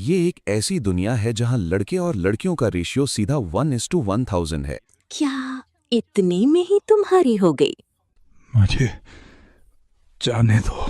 ये एक ऐसी दुनिया है जहां लड़के और लड़कियों का रेशियो सीधा 1:1000 है। क्या इतने में ही तुम्हारी हो गई? मुझे जाने दो।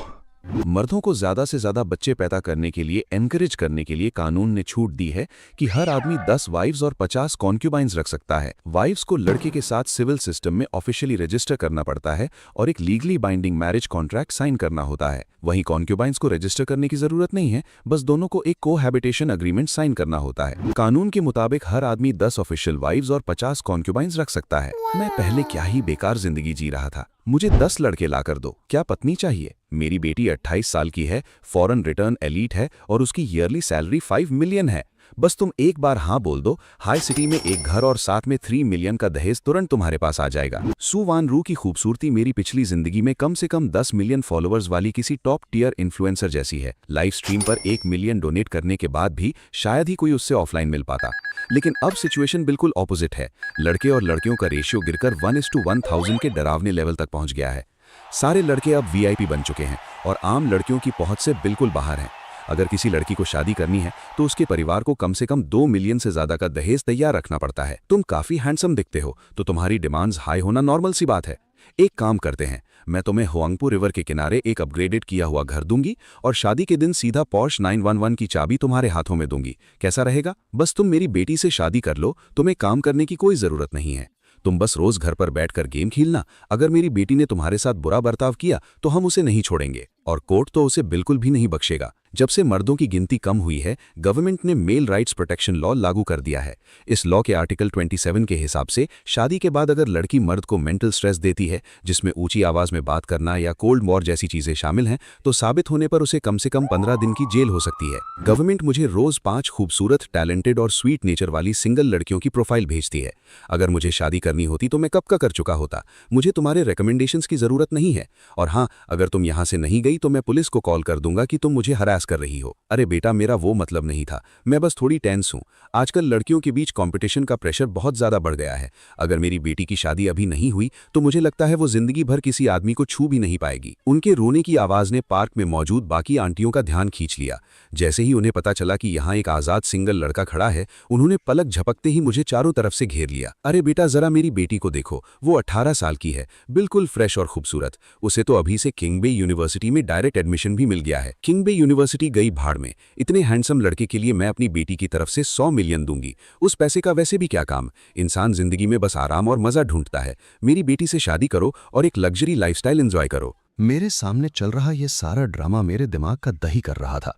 मर्दों को ज्यादा से ज्यादा बच्चे पैदा करने के लिए एनकरेज करने के लिए कानून ने छूट दी है कि हर आदमी 10 वाइव्स और 50 कॉन्क्यूबाइंस रख सकता है। वाइव्स को लड़के के साथ सिविल सिस्टम में ऑफिशियली रजिस्टर करना पड़ता है और एक legally binding marriage contract sign करना होता है। वहीं कॉन्क्यूबाइंस को रजिस्टर करने की जरूरत नहीं है, बस दोनों को एक कोहैबिटेशन अग्रीमेंट साइन करना होता है। कानून के मुताबिक हर आदमी 10 ऑफिशियल वाइव्स और 50 कॉन्क्यूबाइंस रख सकता है। मैं पहले क्या ही बेकार जिंदगी जी रहा था। मुझे 10 लड़के लाकर दो, क्या पत्नी चाहिए? मेरी बेटी 28 साल की है, फॉरेन रिटर्न एलीट है और उसकी ईयरली सैलरी 5 मिलियन है। बस तुम एक बार हाँ बोल दो, हाई सिटी में एक घर और साथ में 3 मिलियन का दहेज तुरंत तुम्हारे पास आ जाएगा। सु वान रू की खूबसूरती मेरी पिछली जिंदगी में कम से कम 10 मिलियन फॉलोअर्स वाली किसी टॉप टियर इन्फ्लुएंसर जैसी है। लाइव स्ट्रीम पर 1 मिलियन डोनेट करने के बाद भी शायद ही कोई उससे ऑफलाइन मिल पाता। लेकिन अब सिचुएशन बिल्कुल ऑपोजिट है। लड़के और लड़कियों का रेशियो गिरकर 1:1000 के डरावने लेवल तक पहुंच गया है। सारे लड़के अब वीआईपी बन चुके हैं और आम लड़कियों की पहुंच से बिल्कुल बाहर हैं। अगर किसी लड़की को शादी करनी है तो उसके परिवार को कम से कम 2 मिलियन से ज्यादा का दहेज तैयार रखना पड़ता है। तुम काफी हैंडसम दिखते हो तो तुम्हारी डिमांड्स हाई होना नॉर्मल सी बात है। एक काम करते हैं, मैं तुम्हें हुआंगपो रिवर के किनारे एक अपग्रेडेड किया हुआ घर दूंगी और शादी के दिन सीधा पोर्श 911 की चाबी तुम्हारे हाथों में दूंगी। कैसा रहेगा? बस तुम मेरी बेटी से शादी कर लो, तुम्हें काम करने की कोई जरूरत नहीं है। तुम बस रोज घर पर बैठकर गेम खेलना। अगर मेरी बेटी ने तुम्हारे साथ बुरा बर्ताव किया तो हम उसे नहीं छोड़ेंगे और कोर्ट तो उसे बिल्कुल भी नहीं बख्शेगा। जब से मर्दों की गिनती कम हुई है, गवर्नमेंट ने मेल राइट्स प्रोटेक्शन लॉ लागू कर दिया है। इस लॉ के आर्टिकल 27 के हिसाब से शादी के बाद अगर लड़की मर्द को मेंटल स्ट्रेस देती है, जिसमें ऊंची आवाज में बात करना या कोल्ड वॉर जैसी चीजें शामिल हैं, तो साबित होने पर उसे कम से कम 15 दिन की जेल हो सकती है। गवर्नमेंट मुझे रोज 5 खूबसूरत, टैलेंटेड और स्वीट नेचर वाली सिंगल लड़कियों की प्रोफाइल भेजती है। अगर मुझे शादी करनी होती तो मैं कब का कर चुका होता। मुझे तुम्हारे रिकमेंडेशंस की जरूरत नहीं है। और हाँ, अगर तुम यहाँ से नहीं गई तो मैं पुलिस को कॉल कर दूंगा कि तुम मुझे हरास कर रही हो। अरे बेटा, मेरा वो मतलब नहीं था, मैं बस थोड़ी टेंस हूँ। आजकल लड़कियों के बीच कंपटीशन का प्रेशर बहुत ज्यादा बढ़ गया है। अगर मेरी बेटी की शादी अभी नहीं हुई तो मुझे लगता है वो जिंदगी भर किसी आदमी को छू भी नहीं पाएगी। उनके रोने की आवाज ने पार्क में मौजूद बाकी आंटियों का ध्यान खींच लिया। जैसे ही उन्हें पता चला कि यहाँ एक आजाद सिंगल लड़का खड़ा है, उन्होंने पलक झपकते ही मुझे चारों तरफ से घेर लिया। अरे बेटा, जरा मेरी बेटी को देखो, वो 18 साल की है, बिल्कुल फ्रेश और खूबसूरत। उसे तो अभी से किंग बे यूनिवर्सिटी में डायरेक्ट एडमिशन भी मिल गया है। किंग बे यूनिवर्सिटी गई भाड़ में। इतने हैंडसम लड़के के लिए मैं अपनी बेटी की तरफ से 100 मिलियन दूंगी। उस पैसे का वैसे भी क्या काम, इंसान जिंदगी में बस आराम और मजा ढूंढता है। मेरी बेटी से शादी करो और एक लग्जरी लाइफस्टाइल एंजॉय करो। मेरे सामने चल रहा यह सारा ड्रामा मेरे दिमाग का दही कर रहा था,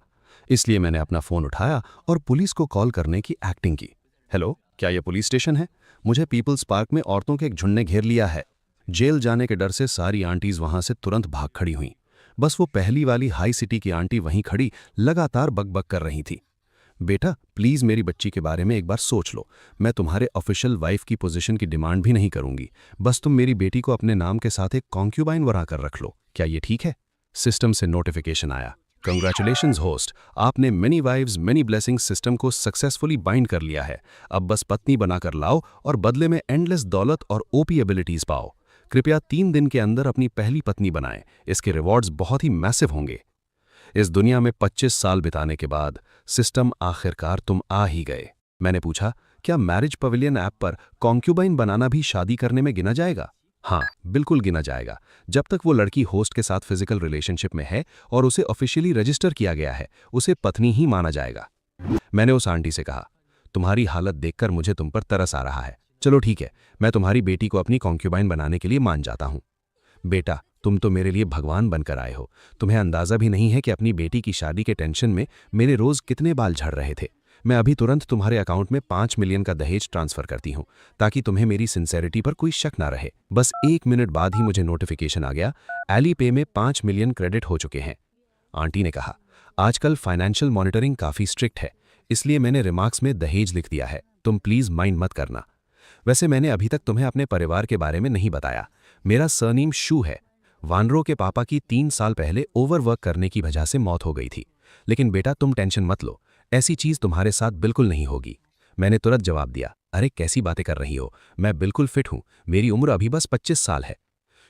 इसलिए मैंने अपना फोन उठाया और पुलिस को कॉल करने की एक्टिंग की। हेलो, क्या यह पुलिस स्टेशन है? मुझे पीपल्स पार्क में औरतों के एक झुंड ने घेर लिया है। जेल जाने के डर से सारी आंटीज वहां से तुरंत भाग खड़ी हुईं। बस वो पहली वाली हाई सिटी की आंटी वहीं खड़ी लगातार बकबक कर रही थी। बेटा, प्लीज मेरी बच्ची के बारे में एक बार सोच लो। मैं तुम्हारे ऑफिशियल वाइफ की पोजीशन की डिमांड भी नहीं करूंगी। बस तुम मेरी बेटी को अपने नाम के साथ एक कॉन्क्यूबाइन बनाकर रख लो। क्या ये ठीक है? सिस्टम से नोटिफिकेशन आया, कंग्रेचुलेशंस होस्ट, आपने many wives many blessings system को सक्सेसफुली बाइंड कर लिया है। अब बस पत्नी बनाकर लाओ और बदले में एंडलेस दौलत और ओपी एबिलिटीज पाओ। कृपया 3 दिन के अंदर अपनी पहली पत्नी बनाएं। इसके रिवॉर्ड्स बहुत ही मैसिव होंगे। इस दुनिया में 25 साल बिताने के बाद सिस्टम आखिरकार तुम आ ही गए। मैंने पूछा, क्या मैरिज पवेलियन ऐप पर कॉन्क्यूबाइन बनाना भी शादी करने में गिना जाएगा? हाँ, बिल्कुल गिना जाएगा। जब तक वो लड़की होस्ट के साथ फिजिकल रिलेशनशिप में है और उसे ऑफिशियली रजिस्टर किया गया है, उसे पत्नी ही माना जाएगा। मैंने उस आंटी से कहा, तुम्हारी हालत देखकर मुझे तुम पर तरस आ रहा है। चलो ठीक है, मैं तुम्हारी बेटी को अपनी कॉन्क्यूबाइन बनाने के लिए मान जाता हूँ। बेटा, तुम तो मेरे लिए भगवान बनकर आए हो। तुम्हें अंदाजा भी नहीं है कि अपनी बेटी की शादी के टेंशन में मेरे रोज कितने बाल झड़ रहे थे। मैं अभी तुरंत तुम्हारे अकाउंट में 5 मिलियन का दहेज ट्रांसफर करती हूँ, ताकि तुम्हें मेरी सिंसेरिटी पर कोई शक ना रहे। बस 1 मिनट बाद ही मुझे नोटिफिकेशन आ गया, एली पे में 5 मिलियन क्रेडिट हो चुके हैं। आंटी ने कहा, आजकल फाइनेंशियल मॉनिटरिंग काफी स्ट्रिक्ट है, इसलिए मैंने रिमार्क्स में दहेज लिख दिया है। तुम प्लीज माइंड मत करना। वैसे मैंने अभी तक तुम्हें अपने परिवार के बारे में नहीं बताया। मेरा सरनेम शू है। वानरो के पापा की 3 साल पहले ओवरवर्क करने की वजह से मौत हो गई थी। लेकिन बेटा, तुम टेंशन मत लो, ऐसी चीज तुम्हारे साथ बिल्कुल नहीं होगी। मैंने तुरंत जवाब दिया, अरे कैसी बातें कर रही हो, मैं बिल्कुल फिट हूं, मेरी उम्र अभी बस 25 साल है।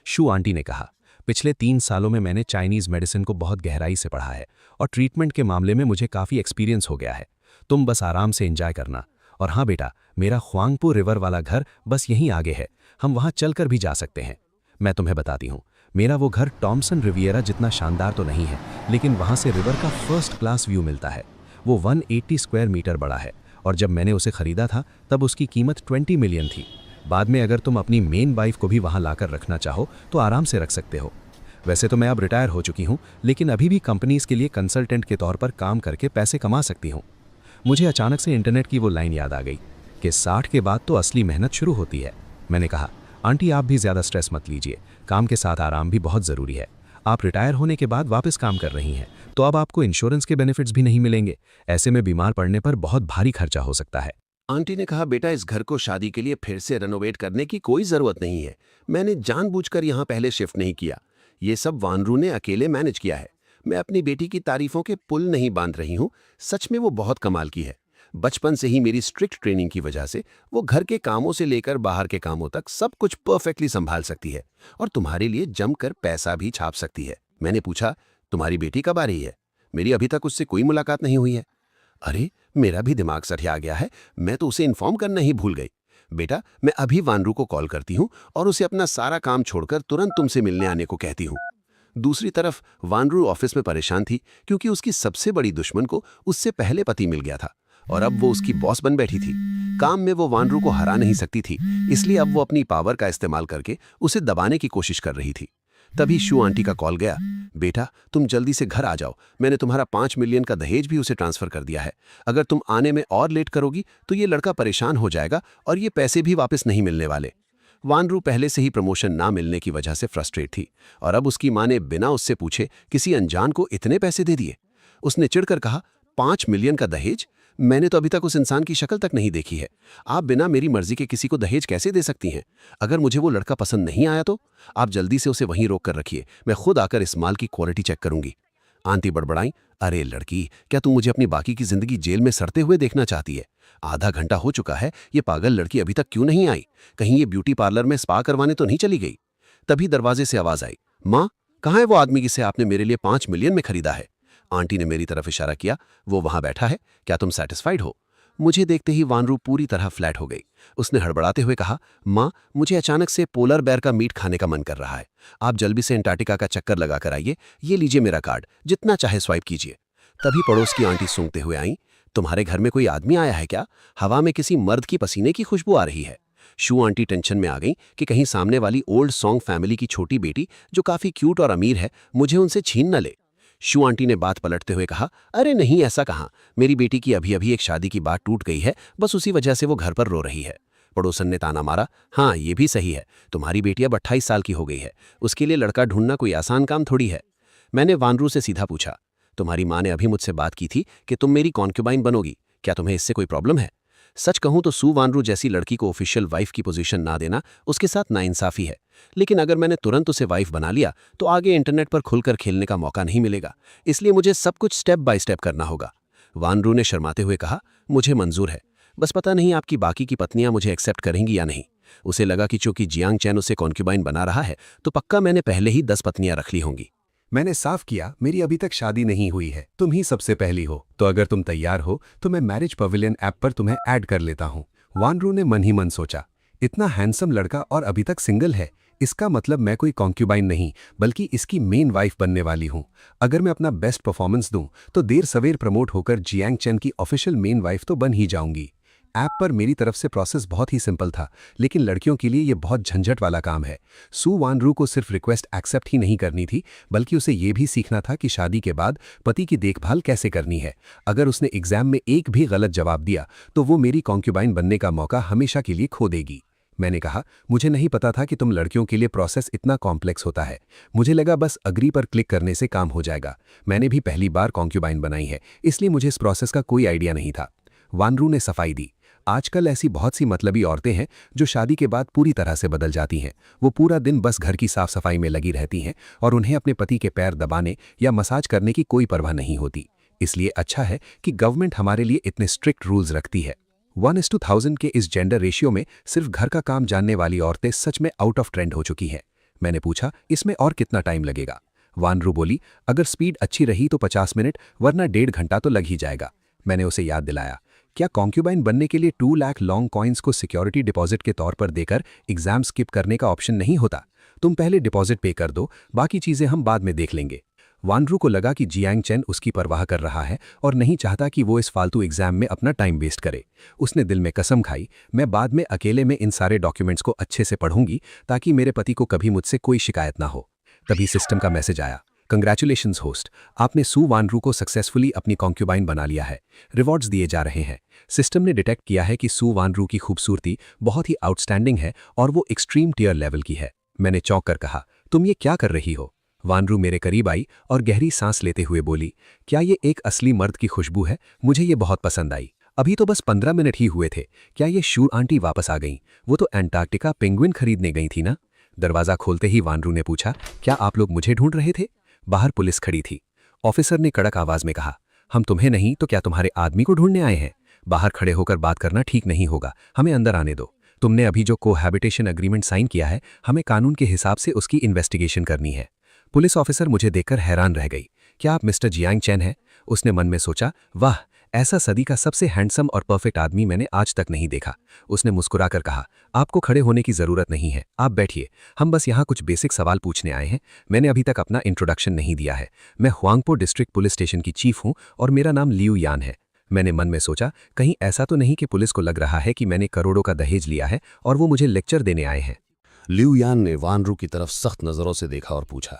शू आंटी ने कहा, पिछले 3 सालों में मैंने चाइनीज मेडिसिन को बहुत गहराई से पढ़ा है और ट्रीटमेंट के मामले में मुझे काफी एक्सपीरियंस हो गया है। तुम बस आराम से एंजॉय करना। और हाँ बेटा, मेरा ख्वांगपो रिवर वाला घर बस यहीं आगे है, हम वहाँ चलकर भी जा सकते हैं। मैं तुम्हें बताती हूँ, मेरा वो घर टॉमसन रिवियरा जितना शानदार तो नहीं है, लेकिन वहाँ से रिवर का फर्स्ट क्लास व्यू मिलता है। वो 180 स्क्वायर मीटर बड़ा है और जब मैंने उसे खरीदा था तब उसकी कीमत 20 मिलियन थी। बाद में अगर तुम अपनी मेन वाइफ को भी वहाँ लाकर रखना चाहो तो आराम से रख सकते हो। वैसे तो मैं अब रिटायर हो चुकी हूँ, लेकिन अभी भी कंपनीज के लिए कंसल्टेंट के तौर पर काम करके पैसे कमा सकती हूँ। मुझे अचानक से इंटरनेट की वो लाइन याद आ गई कि 60 के बाद तो असली मेहनत शुरू होती है। मैंने कहा, आंटी आप भी ज़्यादा स्ट्रेस मत लीजिए, काम के साथ आराम भी बहुत ज़रूरी है। आप रिटायर होने के बाद वापस काम कर रही हैं तो अब आपको इंश्योरेंस के बेनिफिट्स भी नहीं मिलेंगे। ऐसे में बीमार पड़ने पर बहुत भारी खर्चा हो सकता है। आंटी ने कहा, बेटा इस घर को शादी के लिए फिर से रेनोवेट करने की कोई ज़रूरत नहीं है। मैंने जानबूझकर यहाँ पहले शिफ्ट नहीं किया। ये सब वानरू ने अकेले मैनेज किया है। मैं अपनी बेटी की तारीफों के पुल नहीं बांध रही हूँ, सच में वो बहुत कमाल की है। बचपन से ही मेरी स्ट्रिक्ट ट्रेनिंग की वजह से वो घर के कामों से लेकर बाहर के कामों तक सब कुछ परफेक्टली संभाल सकती है और तुम्हारे लिए जमकर पैसा भी छाप सकती है। मैंने पूछा, तुम्हारी बेटी कब आ रही है? मेरी अभी तक उससे कोई मुलाकात नहीं हुई है। अरे, मेरा भी दिमाग सठिया गया है, मैं तो उसे इन्फॉर्म करना ही भूल गई। बेटा, मैं अभी वानरू को कॉल करती हूँ और उसे अपना सारा काम छोड़कर तुरंत तुमसे मिलने आने को कहती हूँ। दूसरी तरफ वानरू ऑफिस में परेशान थी क्योंकि उसकी सबसे बड़ी दुश्मन को उससे पहले पति मिल गया था और अब वो उसकी बॉस बन बैठी थी। काम में वो वानरू को हरा नहीं सकती थी, इसलिए अब वो अपनी पावर का इस्तेमाल करके उसे दबाने की कोशिश कर रही थी। तभी शू आंटी का कॉल गया। बेटा, तुम जल्दी से घर आ जाओ, मैंने तुम्हारा 5 मिलियन का दहेज भी उसे ट्रांसफर कर दिया है। अगर तुम आने में और लेट करोगी तो ये लड़का परेशान हो जाएगा और ये पैसे भी वापस नहीं मिलने वाले। वानरू पहले से ही प्रमोशन ना मिलने की वजह से फ्रस्ट्रेट थी और अब उसकी माँ ने बिना उससे पूछे किसी अनजान को इतने पैसे दे दिए। उसने चिढ़कर कहा, 5 मिलियन का दहेज? मैंने तो अभी तक उस इंसान की शक्ल तक नहीं देखी है। आप बिना मेरी मर्जी के किसी को दहेज कैसे दे सकती हैं? अगर मुझे वो लड़का पसंद नहीं आया तो आप जल्दी से उसे वहीं रोक कर रखिए, मैं खुद आकर इस माल की क्वालिटी चेक करूंगी। आंटी बड़बड़ाई, अरे लड़की, क्या तू मुझे अपनी बाकी की जिंदगी जेल में सड़ते हुए देखना चाहती है? आधा घंटा हो चुका है, ये पागल लड़की अभी तक क्यों नहीं आई? कहीं ये ब्यूटी पार्लर में स्पा करवाने तो नहीं चली गई? तभी दरवाजे से आवाज आई, माँ, कहाँ है वो आदमी जिसे आपने मेरे लिए 5 मिलियन में खरीदा है? आंटी ने मेरी तरफ इशारा किया, वो वहां बैठा है, क्या तुम सेटिस्फाइड हो? मुझे देखते ही वानरू पूरी तरह फ्लैट हो गई। उसने हड़बड़ाते हुए कहा, माँ, मुझे अचानक से पोलर बेयर का मीट खाने का मन कर रहा है। आप जल्दी से अंटार्कटिका का चक्कर लगा कर आइए, ये लीजिए मेरा कार्ड, जितना चाहे स्वाइप कीजिए। तभी पड़ोस की आंटी सूंघते हुए आई, तुम्हारे घर में कोई आदमी आया है क्या? हवा में किसी मर्द की पसीने की खुशबू आ रही है। शू आंटी टेंशन में आ गई कि कहीं सामने वाली ओल्ड सॉन्ग फैमिली की छोटी बेटी, जो काफी क्यूट और अमीर है, मुझे उनसे छीन न ले। शू आंटी ने बात पलटते हुए कहा, अरे नहीं, ऐसा कहाँ, मेरी बेटी की अभी अभी एक शादी की बात टूट गई है, बस उसी वजह से वो घर पर रो रही है। पड़ोसन ने ताना मारा, हाँ ये भी सही है, तुम्हारी बेटी अब 28 साल की हो गई है, उसके लिए लड़का ढूंढना कोई आसान काम थोड़ी है। मैंने वानरू से सीधा पूछा, तुम्हारी माँ ने अभी मुझसे बात की थी कि तुम मेरी कॉन्क्यूबाइन बनोगी, क्या तुम्हें इससे कोई प्रॉब्लम है? सच कहूं तो सू वानरू जैसी लड़की को ऑफिशियल वाइफ की पोजीशन ना देना उसके साथ नाइंसाफी है, लेकिन अगर मैंने तुरंत उसे वाइफ बना लिया तो आगे इंटरनेट पर खुलकर खेलने का मौका नहीं मिलेगा, इसलिए मुझे सब कुछ स्टेप बाय स्टेप करना होगा। वानरू ने शर्माते हुए कहा, मुझे मंजूर है, बस पता नहीं आपकी बाकी की पत्नियां मुझे एक्सेप्ट करेंगी या नहीं। उसे लगा कि चूंकि जियांग चैन उसे कॉन्क्यूबाइन बना रहा है तो पक्का मैंने पहले ही 10 पत्नियां रख ली होंगी। मैंने साफ किया, मेरी अभी तक शादी नहीं हुई है, तुम ही सबसे पहली हो, तो अगर तुम तैयार हो तो मैं मैरिज पवेलियन ऐप पर तुम्हें ऐड कर लेता हूँ। वानरू ने मन ही मन सोचा, इतना हैंडसम लड़का और अभी तक सिंगल है, इसका मतलब मैं कोई कॉन्क्यूबाइन नहीं बल्कि इसकी मेन वाइफ बनने वाली हूँ। अगर मैं अपना बेस्ट परफॉर्मेंस दूं तो देर सवेर प्रमोट होकर जियांग चैन की ऑफिशियल मेन वाइफ तो बन ही जाऊंगी। ऐप पर मेरी तरफ से प्रोसेस बहुत ही सिंपल था, लेकिन लड़कियों के लिए ये बहुत झंझट वाला काम है। सू वानरू को सिर्फ रिक्वेस्ट एक्सेप्ट ही नहीं करनी थी, बल्कि उसे ये भी सीखना था कि शादी के बाद पति की देखभाल कैसे करनी है। अगर उसने एग्जाम में एक भी गलत जवाब दिया तो वो मेरी कॉन्क्यूबाइन बनने का मौका हमेशा के लिए खो देगी। मैंने कहा, मुझे नहीं पता था कि तुम लड़कियों के लिए प्रोसेस इतना कॉम्प्लेक्स होता है। मुझे लगा बस अग्री पर क्लिक करने से काम हो जाएगा। मैंने भी पहली बार कॉन्क्यूबाइन बनाई है, इसलिए मुझे इस प्रोसेस का कोई आइडिया नहीं था। वानरू ने सफाई दी, आजकल ऐसी बहुत सी मतलबी औरतें हैं जो शादी के बाद पूरी तरह से बदल जाती हैं। वो पूरा दिन बस घर की साफ सफाई में लगी रहती हैं और उन्हें अपने पति के पैर दबाने या मसाज करने की कोई परवाह नहीं होती। इसलिए अच्छा है कि गवर्नमेंट हमारे लिए इतने स्ट्रिक्ट रूल्स रखती है। 1:1000 के इस जेंडर रेशियो में सिर्फ घर का काम जानने वाली औरतें सच में आउट ऑफ ट्रेंड हो चुकी हैं। मैंने पूछा, इसमें और कितना टाइम लगेगा? वानरू बोली, अगर स्पीड अच्छी रही तो 50 मिनट, वरना 1.5 घंटा तो लग ही जाएगा। मैंने उसे याद दिलाया। क्या कॉन्क्यूबाइन बनने के लिए 2 लाख लॉन्ग कॉइन्स को सिक्योरिटी डिपॉजिट के तौर पर देकर एग्जाम स्किप करने का ऑप्शन नहीं होता? तुम पहले डिपॉजिट पे कर दो, बाकी चीजें हम बाद में देख लेंगे। वानरू को लगा कि जियांग चेन उसकी परवाह कर रहा है और नहीं चाहता कि वो इस फालतू एग्जाम में अपना टाइम वेस्ट करे। उसने दिल में कसम खाई, मैं बाद में अकेले में इन सारे डॉक्यूमेंट्स को अच्छे से पढ़ूंगी ताकि मेरे पति को कभी मुझसे कोई शिकायत ना हो। तभी सिस्टम का मैसेज आया, कंग्रेचुलेशंस होस्ट, आपने सू वानरू को सक्सेसफुली अपनी कॉन्क्यूबाइन बना लिया है। रिवॉर्ड्स दिए जा रहे हैं। सिस्टम ने डिटेक्ट किया है कि सू वानरू की खूबसूरती बहुत ही आउटस्टैंडिंग है और वो एक्सट्रीम टियर लेवल की है। मैंने चौंक कर कहा, तुम ये क्या कर रही हो? वानरू मेरे करीब आई और गहरी सांस लेते हुए बोली, क्या ये एक असली मर्द की खुशबू है? मुझे ये बहुत पसंद आई। अभी तो बस 15 मिनट ही हुए थे। क्या ये शू आंटी वापस आ गईं? वो तो एंटार्क्टिका पेंगुइन खरीदने गई थी ना? दरवाजा खोलते ही वानरू ने पूछा, क्या आप लोग मुझे ढूंढ रहे थे? बाहर पुलिस खड़ी थी। ऑफिसर ने कड़क आवाज में कहा, हम तुम्हें नहीं तो क्या तुम्हारे आदमी को ढूंढने आए हैं? बाहर खड़े होकर बात करना ठीक नहीं होगा, हमें अंदर आने दो। तुमने अभी जो कोहैबिटेशन एग्रीमेंट साइन किया है, हमें कानून के हिसाब से उसकी इन्वेस्टिगेशन करनी है। पुलिस ऑफिसर मुझे देखकर हैरान रह गई। क्या आप मिस्टर जियांग चेन हैं? उसने मन में सोचा, वाह, ऐसा सदी का सबसे हैंडसम और परफेक्ट आदमी मैंने आज तक नहीं देखा। उसने मुस्कुराकर कहा, आपको खड़े होने की जरूरत नहीं है, आप बैठिए। हम बस यहाँ कुछ बेसिक सवाल पूछने आए हैं। मैंने अभी तक अपना इंट्रोडक्शन नहीं दिया है। मैं हुआंगपो डिस्ट्रिक्ट पुलिस स्टेशन की चीफ हूँ और मेरा नाम लियू यान है। मैंने मन में सोचा, कहीं ऐसा तो नहीं कि पुलिस को लग रहा है कि मैंने करोड़ों का दहेज लिया है और वो मुझे लेक्चर देने आए हैं। लियू यान ने वानरू की तरफ सख्त नजरों से देखा और पूछा,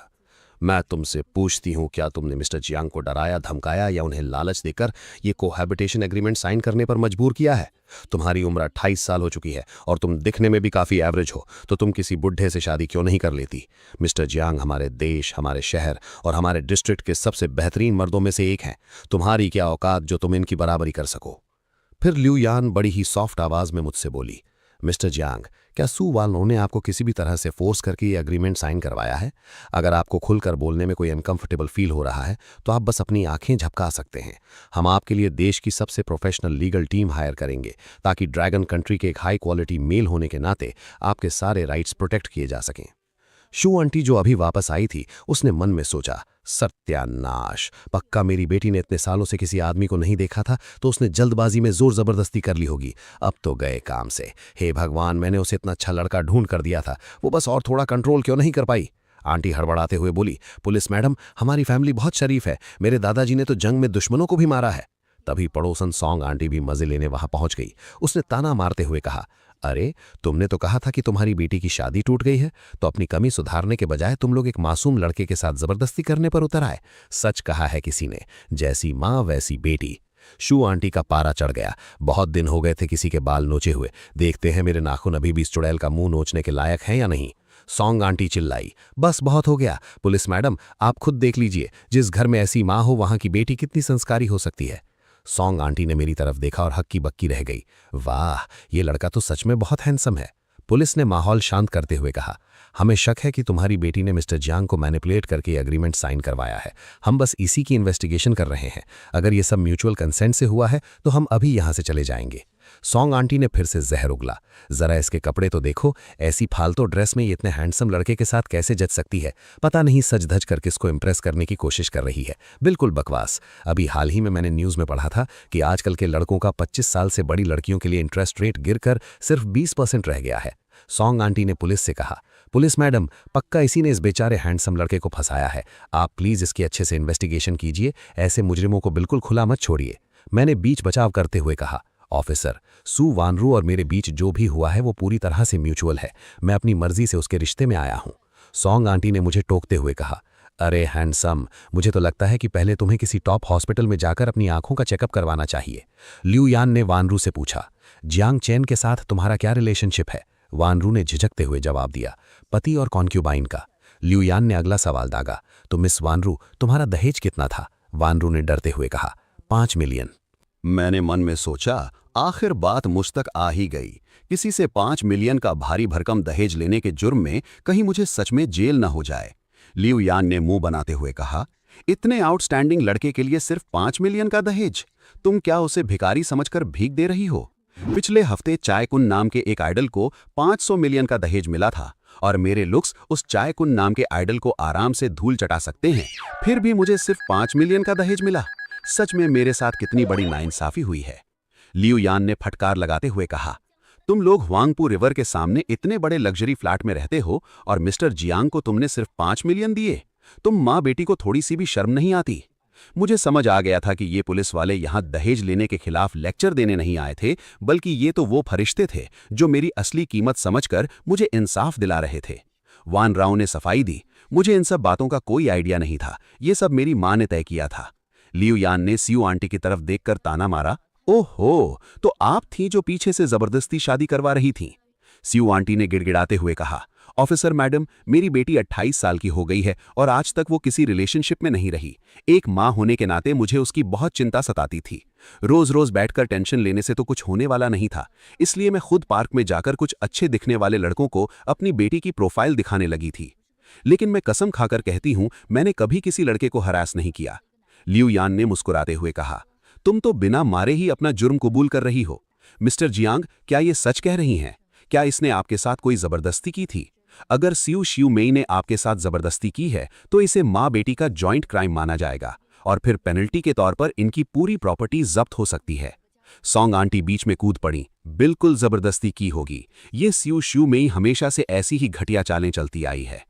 मैं तुमसे पूछती हूँ, क्या तुमने मिस्टर जियांग को डराया, धमकाया या उन्हें लालच देकर ये कोहैबिटेशन एग्रीमेंट साइन करने पर मजबूर किया है? तुम्हारी उम्र 28 साल हो चुकी है और तुम दिखने में भी काफ़ी एवरेज हो, तो तुम किसी बुढ़े से शादी क्यों नहीं कर लेती? मिस्टर जियांग हमारे देश, हमारे शहर और हमारे डिस्ट्रिक्ट के सबसे बेहतरीन मर्दों में से एक हैं। तुम्हारी क्या औकात जो तुम इनकी बराबरी कर सको? फिर लियू यान बड़ी ही सॉफ्ट आवाज में मुझसे बोली, मिस्टर जियांग, क्या सू वालों ने आपको किसी भी तरह से फोर्स करके ये एग्रीमेंट साइन करवाया है? अगर आपको खुलकर बोलने में कोई अनकंफर्टेबल फील हो रहा है तो आप बस अपनी आंखें झपका सकते हैं। हम आपके लिए देश की सबसे प्रोफेशनल लीगल टीम हायर करेंगे ताकि ड्रैगन कंट्री के एक हाई क्वालिटी मेल होने के नाते आपके सारे राइट्स प्रोटेक्ट किए जा सकें। शू आंटी जो अभी वापस आई थी, उसने मन में सोचा, सत्यानाश, पक्का मेरी बेटी ने इतने सालों से किसी आदमी को नहीं देखा था तो उसने जल्दबाजी में जोर जबरदस्ती कर ली होगी। अब तो गए काम से। हे भगवान, मैंने उसे इतना अच्छा लड़का ढूंढ कर दिया था, वो बस और थोड़ा कंट्रोल क्यों नहीं कर पाई? आंटी हड़बड़ाते हुए बोली, पुलिस मैडम, हमारी फैमिली बहुत शरीफ है, मेरे दादाजी ने तो जंग में दुश्मनों को भी मारा है। तभी पड़ोसन सॉन्ग आंटी भी मजे लेने वहां पहुंच गई। उसने ताना मारते हुए कहा, अरे, तुमने तो कहा था कि तुम्हारी बेटी की शादी टूट गई है, तो अपनी कमी सुधारने के बजाय तुम लोग एक मासूम लड़के के साथ जबरदस्ती करने पर उतर आए। सच कहा है किसी ने, जैसी माँ वैसी बेटी। शू आंटी का पारा चढ़ गया। बहुत दिन हो गए थे किसी के बाल नोचे हुए। देखते हैं मेरे नाखून अभी भी इस चुड़ैल का मुंह नोचने के लायक हैं या नहीं। सॉन्ग आंटी चिल्लाई, बस बहुत हो गया। पुलिस मैडम, आप खुद देख लीजिए, जिस घर में ऐसी माँ हो वहां की बेटी कितनी संस्कारी हो सकती है। सॉन्ग आंटी ने मेरी तरफ देखा और हक्की बक्की रह गई। वाह, ये लड़का तो सच में बहुत हैंडसम है। पुलिस ने माहौल शांत करते हुए कहा, हमें शक है कि तुम्हारी बेटी ने मिस्टर जियांग को मैनिपुलेट करके एग्रीमेंट साइन करवाया है। हम बस इसी की इन्वेस्टिगेशन कर रहे हैं। अगर ये सब म्यूचुअल कंसेंट से हुआ है तो हम अभी यहाँ से चले जाएंगे। सॉन्ग आंटी ने फिर से जहर उगला। जरा इसके कपड़े तो देखो, ऐसी फालतू ड्रेस में ये इतने हैंडसम लड़के के साथ कैसे जच सकती है? पता नहीं सज धज कर किसको इम्प्रेस करने की कोशिश कर रही है। बिल्कुल बकवास। अभी हाल ही में मैंने न्यूज़ में पढ़ा था कि आजकल के लड़कों का 25 साल से बड़ी लड़कियों के लिए इंटरेस्ट रेट गिरकर सिर्फ 20% रह गया है। सॉन्ग आंटी ने पुलिस से कहा, पुलिस मैडम, पक्का इसी ने इस बेचारे हैंडसम लड़के को फंसाया है। आप प्लीज इसकी अच्छे से इन्वेस्टिगेशन कीजिए, ऐसे मुजरिमों को बिल्कुल खुला मत छोड़िए। मैंने बीच बचाव करते हुए कहा, ऑफिसर, सू वानरू और मेरे बीच जो भी हुआ है वो पूरी तरह से म्यूचुअल है। मैं अपनी मर्जी से उसके रिश्ते में आया हूं। सॉन्ग आंटी ने मुझे टोकते हुए कहा, अरे हैंडसम, मुझे तो लगता है कि पहले तुम्हें किसी टॉप हॉस्पिटल में जाकर अपनी आंखों का चेकअप करवाना चाहिए। लियू यान ने वानरू से पूछा, जियांग चेन के साथ तुम्हारा क्या रिलेशनशिप है? वानरू ने झिझकते हुए जवाब दिया, पति और कॉन्क्यूबाइन का। लियू यान ने अगला सवाल दागा, तो मिस वानरू, तुम्हारा दहेज कितना था? वानरू ने डरते हुए कहा, 5 मिलियन। मैंने मन में सोचा, आखिर बात मुझ तक आ ही गई। किसी से 5 मिलियन का भारी भरकम दहेज लेने के जुर्म में कहीं मुझे सच में जेल न हो जाए। लियू यान ने मुंह बनाते हुए कहा, इतने आउटस्टैंडिंग लड़के के लिए सिर्फ 5 मिलियन का दहेज? तुम क्या उसे भिखारी समझकर भीख दे रही हो? पिछले हफ्ते चायकुन नाम के एक आइडल को 500 मिलियन का दहेज मिला था और मेरे लुक्स उस चायकुन नाम के आइडल को आराम से धूल चटा सकते हैं, फिर भी मुझे सिर्फ 5 मिलियन का दहेज मिला। सच में मेरे साथ कितनी बड़ी नाइंसाफी हुई है। लियू यान ने फटकार लगाते हुए कहा, तुम लोग हुआंगपू रिवर के सामने इतने बड़े लग्जरी फ्लैट में रहते हो और मिस्टर जियांग को तुमने सिर्फ 5 मिलियन दिए। तुम माँ बेटी को थोड़ी सी भी शर्म नहीं आती। मुझे समझ आ गया था कि ये पुलिस वाले यहाँ दहेज लेने के खिलाफ लेक्चर देने नहीं आए थे, बल्कि ये तो वो फरिश्ते थे जो मेरी असली कीमत समझकर मुझे इंसाफ दिला रहे थे। वान राव ने सफाई दी, मुझे इन सब बातों का कोई आइडिया नहीं था, ये सब मेरी माँ ने तय किया था। लियू यान ने सियू आंटी की तरफ देखकर ताना मारा, ओहो, तो आप थी जो पीछे से जबरदस्ती शादी करवा रही थीं। सियू आंटी ने गिड़गिड़ाते हुए कहा, ऑफिसर मैडम, मेरी बेटी 28 साल की हो गई है और आज तक वो किसी रिलेशनशिप में नहीं रही। एक माँ होने के नाते मुझे उसकी बहुत चिंता सताती थी। रोज रोज बैठकर टेंशन लेने से तो कुछ होने वाला नहीं था, इसलिए मैं खुद पार्क में जाकर कुछ अच्छे दिखने वाले लड़कों को अपनी बेटी की प्रोफाइल दिखाने लगी थी। लेकिन मैं कसम खाकर कहती हूं, मैंने कभी किसी लड़के को हरास नहीं किया। लियू यान ने मुस्कुराते हुए कहा, तुम तो बिना मारे ही अपना जुर्म कबूल कर रही हो। मिस्टर जियांग, क्या ये सच कह रही हैं? क्या इसने आपके साथ कोई जबरदस्ती की थी? अगर सियू शियू मेई ने आपके साथ जबरदस्ती की है तो इसे माँ बेटी का जॉइंट क्राइम माना जाएगा और फिर पेनल्टी के तौर पर इनकी पूरी प्रॉपर्टी जब्त हो सकती है। सॉन्ग आंटी बीच में कूद पड़ी, बिल्कुल जबरदस्ती की होगी। ये सियू शियू मेई हमेशा से ऐसी ही घटिया चालें चलती आई है।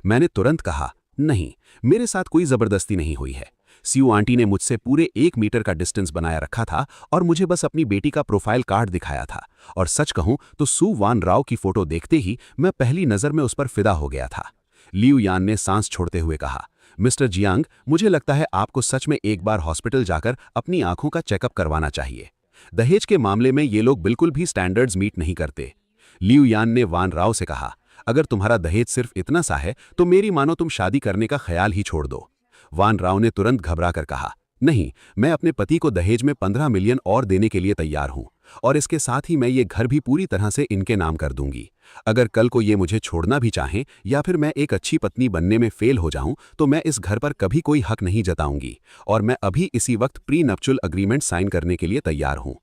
मैंने तुरंत कहा, नहीं, मेरे साथ कोई जबरदस्ती नहीं हुई है। सियू आंटी ने मुझसे पूरे 1 मीटर का डिस्टेंस बनाया रखा था और मुझे बस अपनी बेटी का प्रोफाइल कार्ड दिखाया था। और सच कहूं तो सू वान राव की फोटो देखते ही मैं पहली नजर में उस पर फिदा हो गया था। लियू यान ने सांस छोड़ते हुए कहा, मिस्टर जियांग, मुझे लगता है आपको सच में एक बार हॉस्पिटल जाकर अपनी आंखों का चेकअप करवाना चाहिए। दहेज के मामले में ये लोग बिल्कुल भी स्टैंडर्ड्स मीट नहीं करते। लियू यान ने वान राव से कहा, अगर तुम्हारा दहेज सिर्फ इतना सा है तो मेरी मानो तुम शादी करने का ख्याल ही छोड़ दो। वान राव ने तुरंत घबरा कर कहा, नहीं, मैं अपने पति को दहेज में 15 मिलियन और देने के लिए तैयार हूं और इसके साथ ही मैं ये घर भी पूरी तरह से इनके नाम कर दूंगी। अगर कल को ये मुझे छोड़ना भी चाहें या फिर मैं एक अच्छी पत्नी बनने में फेल हो जाऊं तो मैं इस घर पर कभी कोई हक नहीं जताऊंगी और मैं अभी इसी वक्त प्री नप्चुअल अग्रीमेंट साइन करने के लिए तैयार हूं।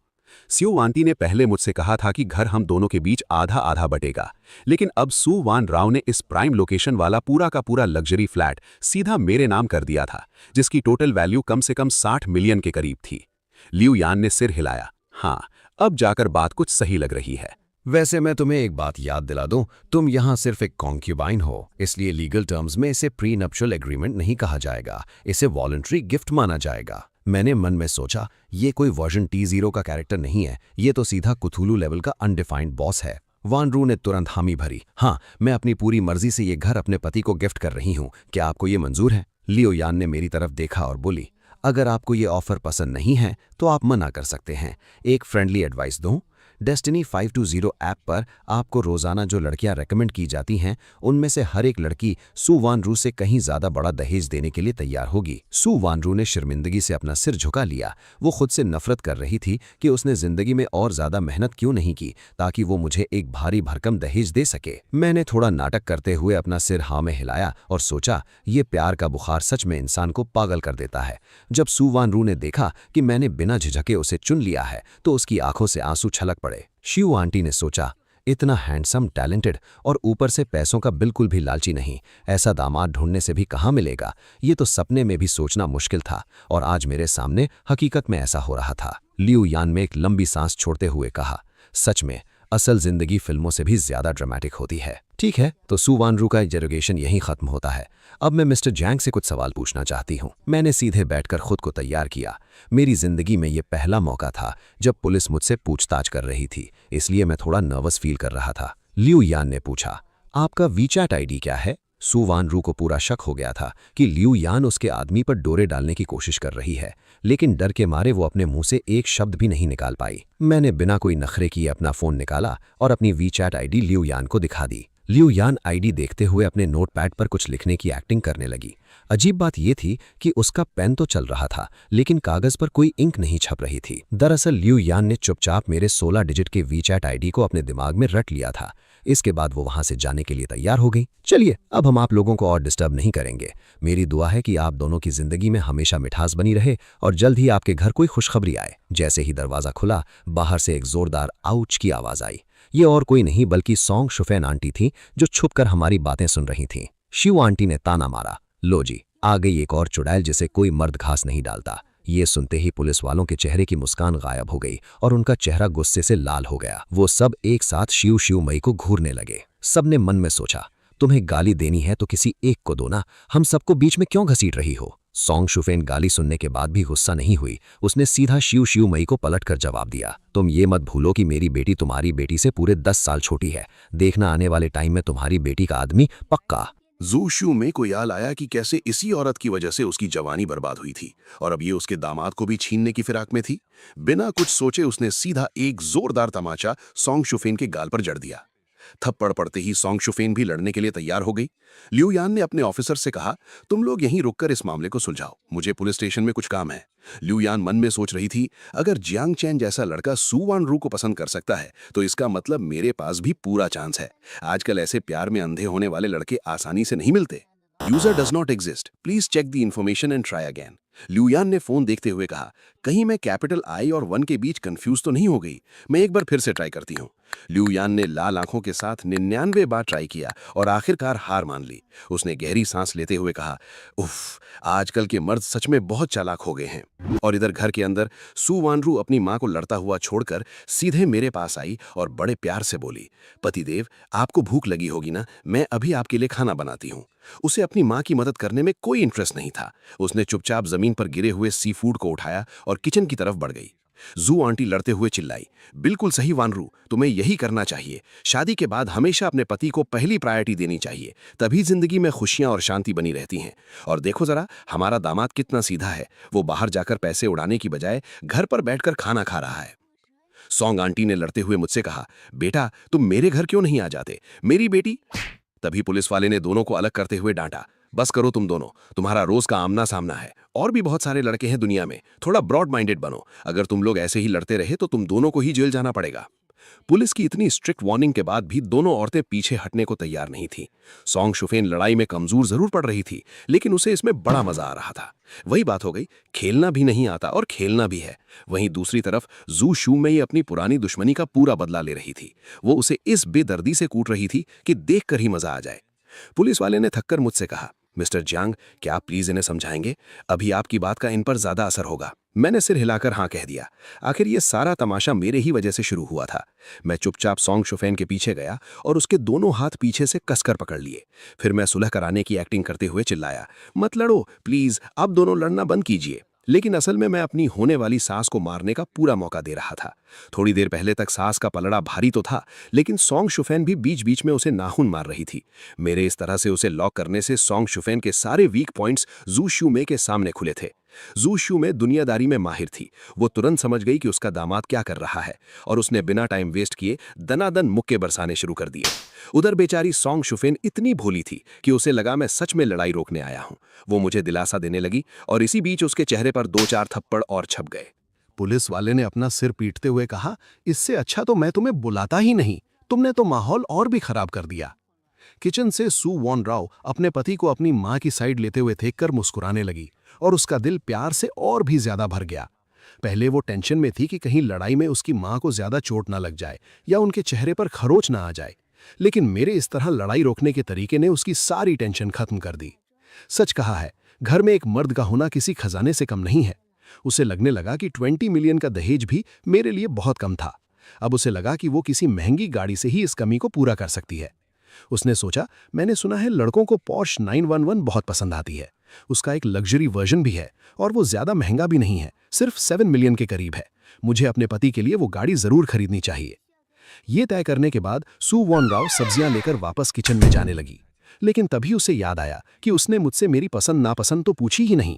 सियू आंटी ने पहले मुझसे कहा था कि घर हम दोनों के बीच आधा आधा बटेगा, लेकिन अब सू वान राव ने इस प्राइम लोकेशन वाला पूरा का पूरा लग्जरी फ्लैट सीधा मेरे नाम कर दिया था, जिसकी टोटल वैल्यू कम से कम 60 मिलियन के करीब थी। लियू यान ने सिर हिलाया, हाँ, अब जाकर बात कुछ सही लग रही है। वैसे मैं तुम्हें एक बात याद दिला दूं, तुम यहाँ सिर्फ एक कॉन्क्यूबाइन हो, इसलिए लीगल टर्म्स में इसे प्री नप्चुअल एग्रीमेंट नहीं कहा जाएगा, इसे वॉलंटरी गिफ्ट माना जाएगा। मैंने मन में सोचा, ये कोई वर्जन T0 का कैरेक्टर नहीं है, ये तो सीधा कुथुलू लेवल का अनडिफाइंड बॉस है। वान रू ने तुरंत हामी भरी, हाँ, मैं अपनी पूरी मर्जी से ये घर अपने पति को गिफ्ट कर रही हूँ, क्या आपको ये मंजूर है? लियो यान ने मेरी तरफ देखा और बोली, अगर आपको ये ऑफर पसंद नहीं है तो आप मना कर सकते हैं। एक फ्रेंडली एडवाइस दूं, डेस्टिनी 520 ऐप पर आपको रोजाना जो लड़कियां रेकमेंड की जाती हैं उनमें से हर एक लड़की सू वान रू से कहीं ज्यादा बड़ा दहेज देने के लिए तैयार होगी। सू वान रू ने शर्मिंदगी से अपना सिर झुका लिया। वो खुद से नफरत कर रही थी कि उसने जिंदगी में और ज्यादा मेहनत क्यों नहीं की ताकि वो मुझे एक भारी भरकम दहेज दे सके। मैंने थोड़ा नाटक करते हुए अपना सिर हाँ में हिलाया और सोचा, ये प्यार का बुखार सच में इंसान को पागल कर देता है। जब सू वान रू ने देखा कि मैंने बिना झिझके उसे चुन लिया है तो उसकी आंखों से आंसू छलक पड़े। शियू आंटी ने सोचा, इतना हैंडसम, टैलेंटेड और ऊपर से पैसों का बिल्कुल भी लालची नहीं, ऐसा दामाद ढूंढने से भी कहाँ मिलेगा। ये तो सपने में भी सोचना मुश्किल था और आज मेरे सामने हकीकत में ऐसा हो रहा था। लियू यान में एक लंबी सांस छोड़ते हुए कहा, सच में असल जिंदगी फिल्मों से भी ज्यादा ड्रामेटिक होती है। ठीक है, तो सू वान रू का इंटरोगेशन यहीं खत्म होता है। अब मैं मिस्टर जैंग से कुछ सवाल पूछना चाहती हूँ। मैंने सीधे बैठकर खुद को तैयार किया। मेरी जिंदगी में ये पहला मौका था जब पुलिस मुझसे पूछताछ कर रही थी, इसलिए मैं थोड़ा नर्वस फील कर रहा था। लियू यान ने पूछा, आपका वीचैट आईडी क्या है? सू वान रू को पूरा शक हो गया था कि लियू यान उसके आदमी पर डोरे डालने की कोशिश कर रही है, लेकिन डर के मारे वो अपने मुंह से एक शब्द भी नहीं निकाल पाई। मैंने बिना कोई नखरे किए अपना फोन निकाला और अपनी वीचैट आईडी लियू यान को दिखा दी। लियू यान आईडी देखते हुए अपने नोटपैड पर कुछ लिखने की एक्टिंग करने लगी। अजीब बात यह थी कि उसका पेन तो चल रहा था लेकिन कागज पर कोई इंक नहीं छप रही थी। दरअसल लियू यान ने चुपचाप मेरे 16 डिजिट के वीचैट आईडी को अपने दिमाग में रट लिया था। इसके बाद वो वहां से जाने के लिए तैयार हो गई। चलिए, अब हम आप लोगों को और डिस्टर्ब नहीं करेंगे। मेरी दुआ है कि आप दोनों की जिंदगी में हमेशा मिठास बनी रहे और जल्द ही आपके घर कोई खुशखबरी आए। जैसे ही दरवाजा खुला, बाहर से एक जोरदार आउच की आवाज आई। ये और कोई नहीं बल्कि सॉन्ग शुफैन आंटी थी जो छुपकर हमारी बातें सुन रही थीं। शिव आंटी ने ताना मारा, लो जी, आ गई एक और चुड़ैल जिसे कोई मर्द घास नहीं डालता। ये सुनते ही पुलिस वालों के चेहरे की मुस्कान गायब हो गई और उनका चेहरा गुस्से से लाल हो गया। वो सब एक साथ शिव शिव मई को घूरने लगे। सबने मन में सोचा, तुम्हें गाली देनी है तो किसी एक को दो ना, हम सबको बीच में क्यों घसीट रही हो। सोंग शुफेन गाली सुनने के बाद भी गुस्सा नहीं हुई। उसने सीधा शिव शिव मई को पलटकर जवाब दिया, तुम ये मत भूलो कि मेरी बेटी तुम्हारी बेटी से पूरे 10 साल छोटी है। देखना आने वाले टाइम में तुम्हारी बेटी का आदमी पक्का। जू शू में को याद आया कि कैसे इसी औरत की वजह से उसकी जवानी बर्बाद हुई थी और अब ये उसके दामाद को भी छीनने की फिराक में थी। बिना कुछ सोचे उसने सीधा एक जोरदार तमाचा सोंग शुफेन के गाल पर जड़ दिया। थप्पड़ पड़ते ही सोंग शुफेन भी लड़ने के लिए तैयार हो गई। लिू यान ने अपने ऑफिसर से कहा, तुम लोग यहीं रुककर इस मामले को सुलझाओ, मुझे पुलिस स्टेशन में कुछ काम है। लिू यान मन में सोच रही थी, अगर जियांग चैन जैसा लड़का सू वान रू को पसंद कर सकता है तो इसका मतलब मेरे पास भी पूरा चांस है। आजकल ऐसे प्यार में अंधे होने वाले लड़के आसानी से नहीं मिलते। User does not exist, please check the information and try again. Liu Yan ने फोन देखते हुए कहा, कहीं मैं कैपिटल आई और 1 के बीच कंफ्यूज तो नहीं हो गई, मैं एक बार फिर से ट्राई करती हूँ। लिू यान ने लाल आंखों के साथ 99 बार ट्राई किया और आखिरकार हार मान ली। उसने गहरी सांस लेते हुए कहा, उफ, आजकल के मर्द सच में बहुत चालाक हो गए हैं। और इधर घर के अंदर सू वानरू अपनी मां को लड़ता हुआ छोड़कर सीधे मेरे पास आई और बड़े प्यार से बोली, पतिदेव, आपको भूख लगी होगी ना, मैं अभी आपके लिए खाना बनाती हूँ। उसे अपनी मां की मदद करने में कोई इंटरेस्ट नहीं था। उसने चुपचाप जमीन पर गिरे हुए सी फूड को उठाया और किचन की तरफ बढ़ गई। जू आंटी लड़ते हुए चिल्लाई, बिल्कुल सही वानरू, तुम्हें यही करना चाहिए। शादी के बाद हमेशा अपने पति को पहली प्रायोरिटी देनी चाहिए, तभी जिंदगी में खुशियां और शांति बनी रहती हैं। और देखो जरा, हमारा दामाद कितना सीधा है, वो बाहर जाकर पैसे उड़ाने की बजाय घर पर बैठकर खाना खा रहा है। सोंग आंटी ने लड़ते हुए मुझसे कहा, बेटा तुम मेरे घर क्यों नहीं आ जाते, मेरी बेटी। तभी पुलिस वाले ने दोनों को अलग करते हुए डांटा, बस करो तुम दोनों, तुम्हारा रोज का आमना सामना है। और भी बहुत सारे लड़के हैं दुनिया में, थोड़ा ब्रॉड माइंडेड बनो। अगर तुम लोग ऐसे ही लड़ते रहे तो तुम दोनों को ही जेल जाना पड़ेगा। पुलिस की इतनी स्ट्रिक्ट वार्निंग के बाद भी दोनों औरतें पीछे हटने को तैयार नहीं थीं। सोंग शुफेन लड़ाई में कमजोर जरूर पड़ रही थी, लेकिन उसे इसमें बड़ा मजा आ रहा था। वही बात हो गई, खेलना भी नहीं आता और खेलना भी है। वहीं दूसरी तरफ जू शू में ही अपनी पुरानी दुश्मनी का पूरा बदला ले रही थी। वो उसे इस बेदर्दी से कूट रही थी कि देखकर ही मजा आ जाए। पुलिस वाले ने थककर मुझसे कहा, मिस्टर जियांग, क्या आप प्लीज इन्हें समझाएंगे? अभी आपकी बात का इन पर ज्यादा असर होगा। मैंने सिर हिलाकर हाँ कह दिया। आखिर ये सारा तमाशा मेरे ही वजह से शुरू हुआ था। मैं चुपचाप सोंग शुफेन के पीछे गया और उसके दोनों हाथ पीछे से कसकर पकड़ लिए। फिर मैं सुलह कराने की एक्टिंग करते हुए चिल्लाया, मत लड़ो प्लीज, अब दोनों लड़ना बंद कीजिए। लेकिन असल में मैं अपनी होने वाली सास को मारने का पूरा मौका दे रहा था। थोड़ी देर पहले तक सास का पलड़ा भारी तो था, लेकिन सोंग शुफेन भी बीच बीच में उसे नाखून मार रही थी। मेरे इस तरह से उसे लॉक करने से सोंग शुफेन के सारे वीक पॉइंट्स जू शू में के सामने खुले थे। जू शू में दुनियादारी में माहिर थी। वो तुरंत समझ गई कि उसका दामाद क्या कर रहा है और उसने बिना टाइम वेस्ट किए दनादन मुक्के बरसाने शुरू कर दिए। उधर बेचारी सोंग शुफेन इतनी भोली थी कि उसे लगा मैं सच में लड़ाई रोकने आया हूं। वो मुझे दिलासा देने लगी और इसी बीच उसके चेहरे पर 2-4 थप्पड़ और छप गए। पुलिस वाले ने अपना सिर पीटते हुए कहा, इससे अच्छा तो मैं तुम्हें बुलाता ही नहीं, तुमने तो माहौल और भी खराब कर दिया। किचन से सू वॉन राव अपने पति को अपनी मां की साइड लेते हुए देखकर मुस्कुराने लगी और उसका दिल प्यार से और भी ज्यादा भर गया। पहले वो टेंशन में थी कि कहीं लड़ाई में उसकी मां को ज्यादा चोट ना लग जाए या उनके चेहरे पर खरोच ना आ जाए, लेकिन मेरे इस तरह लड़ाई रोकने के तरीके ने उसकी सारी टेंशन खत्म कर दी। सच कहा है, घर में एक मर्द का होना किसी खजाने से कम नहीं है। उसे लगने लगा कि 20 मिलियन का दहेज भी मेरे लिए बहुत कम था। अब उसे लगा कि वो किसी महंगी गाड़ी से ही इस कमी को पूरा कर सकती है। उसने सोचा, मैंने सुना है लड़कों को पोर्श 911 बहुत पसंद आती है। उसका एक लग्जरी वर्जन भी है और वो ज्यादा महंगा भी नहीं है, सिर्फ 7 मिलियन के करीब है। मुझे अपने पति के लिए वो गाड़ी जरूर खरीदनी चाहिए। ये तय करने के बाद सू वॉन राव सब्जियां लेकर वापस किचन में जाने लगी, लेकिन तभी उसे याद आया कि उसने मुझसे मेरी पसंद नापसंद तो पूछी ही नहीं।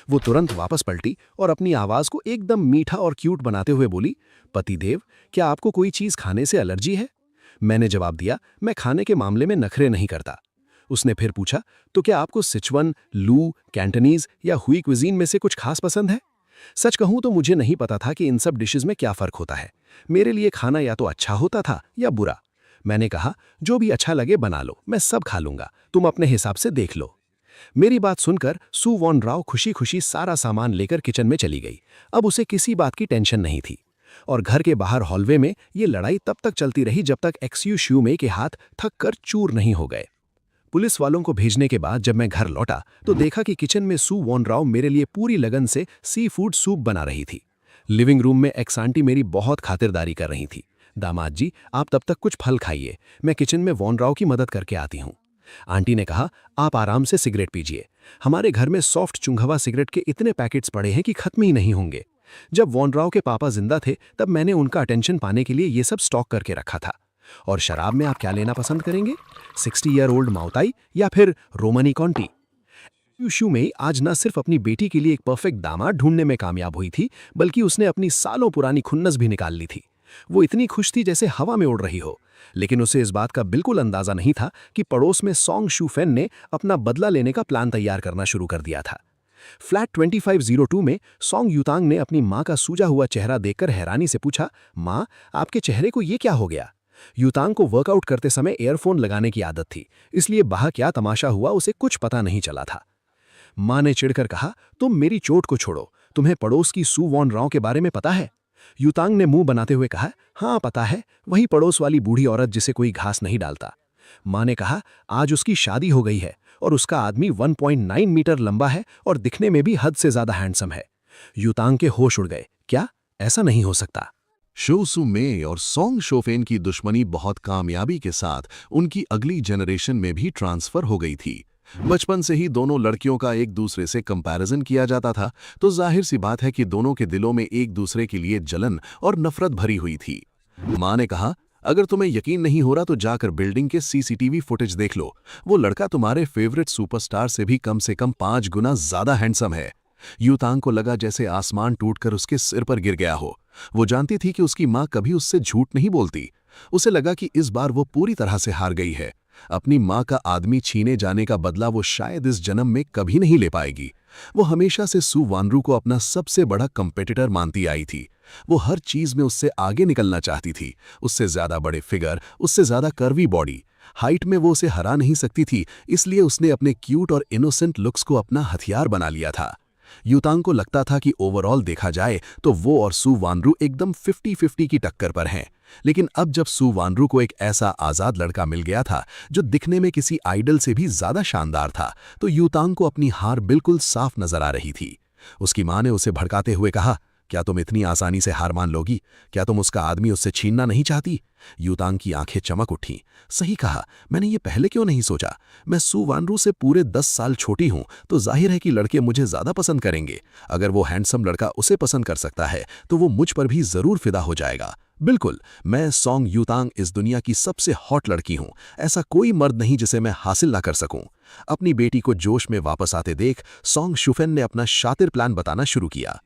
वो तुरंत वापस पलटी और अपनी आवाज को एकदम मीठा और क्यूट बनाते हुए बोली, पतिदेव, क्या आपको कोई चीज खाने से एलर्जी है? मैंने जवाब दिया, मैं खाने के मामले में नखरे नहीं करता। उसने फिर पूछा, तो क्या आपको सिचुअन, लू, कैंटनीज या हुई क्विजीन में से कुछ खास पसंद है? सच कहूं तो मुझे नहीं पता था कि इन सब डिशेस में क्या फर्क होता है। मेरे लिए खाना या तो अच्छा होता था या बुरा। मैंने कहा, जो भी अच्छा लगे बना लो, मैं सब खा लूंगा, तुम अपने हिसाब से देख लो। मेरी बात सुनकर सू वॉन राव खुशी खुशी सारा सामान लेकर किचन में चली गई। अब उसे किसी बात की टेंशन नहीं थी। और घर के बाहर हॉलवे में ये लड़ाई तब तक चलती रही जब तक एक्सयू श्यू में के हाथ थक कर चूर नहीं हो गए। पुलिस वालों को भेजने के बाद जब मैं घर लौटा तो देखा कि किचन में सू वॉन राव मेरे लिए पूरी लगन से सी फूड सूप बना रही थी। लिविंग रूम में एक्स आंटी मेरी बहुत खातिरदारी कर रही थी। दामाद जी, आप तब तक कुछ फल खाइए, मैं किचन में वॉन राव की मदद करके आती हूँ। आंटी ने कहा, आप आराम से सिगरेट पीजिए, हमारे घर में सॉफ्ट चुंघवा सिगरेट के इतने पैकेट्स पड़े हैं कि खत्म ही नहीं होंगे। जब वॉन राव के पापा जिंदा थे तब मैंने उनका अटेंशन पाने के लिए ये सब स्टॉक करके रखा था। और शराब में आप क्या लेना पसंद करेंगे? 60 ईयर ओल्ड माउताई या फिर रोमनी कॉन्टी? यूशू में आज न सिर्फ अपनी बेटी के लिए एक परफेक्ट दामाद ढूंढने में कामयाब हुई थी, बल्कि उसने अपनी सालों पुरानी खुन्नस भी निकाल ली थी। वो इतनी खुश थी जैसे हवा में उड़ रही हो, लेकिन उसे इस बात का बिल्कुल अंदाजा नहीं था कि पड़ोस में सोंग शूफेन ने अपना बदला लेने का प्लान तैयार करना शुरू कर दिया था। फ्लैट 2502 में सोंग यूतांग ने अपनी माँ का सूजा हुआ चेहरा देखकर हैरानी से पूछा, माँ, आपके चेहरे को ये क्या हो गया? यूतांग को वर्कआउट करते समय ईयरफोन लगाने की आदत थी, इसलिए बाहर क्या तमाशा हुआ उसे कुछ पता नहीं चला था। माँ ने चिढ़कर कहा, तुम मेरी चोट को छोड़ो, तुम्हें पड़ोस की सू वॉन राव के बारे में पता है? यूतांग ने मुंह बनाते हुए कहा, हाँ पता है, वही पड़ोस वाली बूढ़ी औरत जिसे कोई घास नहीं डालता। माँ ने कहा, आज उसकी शादी हो गई है और उसका आदमी 1.9 मीटर लंबा है और दिखने में भी हद से ज्यादा हैंडसम है। यूतांग के होश उड़ गए, क्या ऐसा नहीं हो सकता? शो सू मे और सोंग शोफेन की दुश्मनी बहुत कामयाबी के साथ उनकी अगली जनरेशन में भी ट्रांसफर हो गई थी। बचपन से ही दोनों लड़कियों का एक दूसरे से कंपैरिजन किया जाता था, तो जाहिर सी बात है कि दोनों के दिलों में एक दूसरे के लिए जलन और नफरत भरी हुई थी। माँ ने कहा, अगर तुम्हें यकीन नहीं हो रहा तो जाकर बिल्डिंग के सीसीटीवी फुटेज देख लो, वो लड़का तुम्हारे फेवरेट सुपरस्टार से भी कम से कम 5 गुना ज्यादा हैंडसम है। यूतांग को लगा जैसे आसमान टूटकर उसके सिर पर गिर गया हो। वो जानती थी कि उसकी माँ कभी उससे झूठ नहीं बोलती। उसे लगा कि इस बार वो पूरी तरह से हार गई है। अपनी माँ का आदमी छीने जाने का बदला वो शायद इस जन्म में कभी नहीं ले पाएगी। वो हमेशा से सू वानरू को अपना सबसे बड़ा कंपेटिटर मानती आई थी। वो हर चीज में उससे आगे निकलना चाहती थी। उससे ज्यादा बड़े फिगर, उससे ज्यादा कर्वी बॉडी, हाइट में वो उसे हरा नहीं सकती थी, इसलिए उसने अपने क्यूट और इनोसेंट लुक्स को अपना हथियार बना लिया था। यूतांग को लगता था कि ओवरऑल देखा जाए तो वो और सू वानरू एकदम 50-50 की टक्कर पर हैं। लेकिन अब जब सू वानरू को एक ऐसा आजाद लड़का मिल गया था जो दिखने में किसी आइडल से भी ज्यादा शानदार था, तो यूतांग को अपनी हार बिल्कुल साफ नजर आ रही थी। उसकी माँ ने उसे भड़काते हुए कहा, क्या तुम इतनी आसानी से हार मान लोगी? क्या तुम उसका आदमी उससे छीनना नहीं चाहती? यूतांग की आंखें चमक उठी। सही कहा, मैंने ये पहले क्यों नहीं सोचा? मैं सू वानरू से पूरे 10 साल छोटी हूं, तो जाहिर है कि लड़के मुझे ज्यादा पसंद करेंगे। अगर वो हैंडसम लड़का उसे पसंद कर सकता है तो वो मुझ पर भी जरूर फिदा हो जाएगा। बिल्कुल, मैं सोंग यूतांग इस दुनिया की सबसे हॉट लड़की हूं। ऐसा कोई मर्द नहीं जिसे मैं हासिल ना कर सकूं। अपनी बेटी को जोश में वापस आते देख सोंग शुफेन ने अपना शातिर प्लान बताना शुरू किया।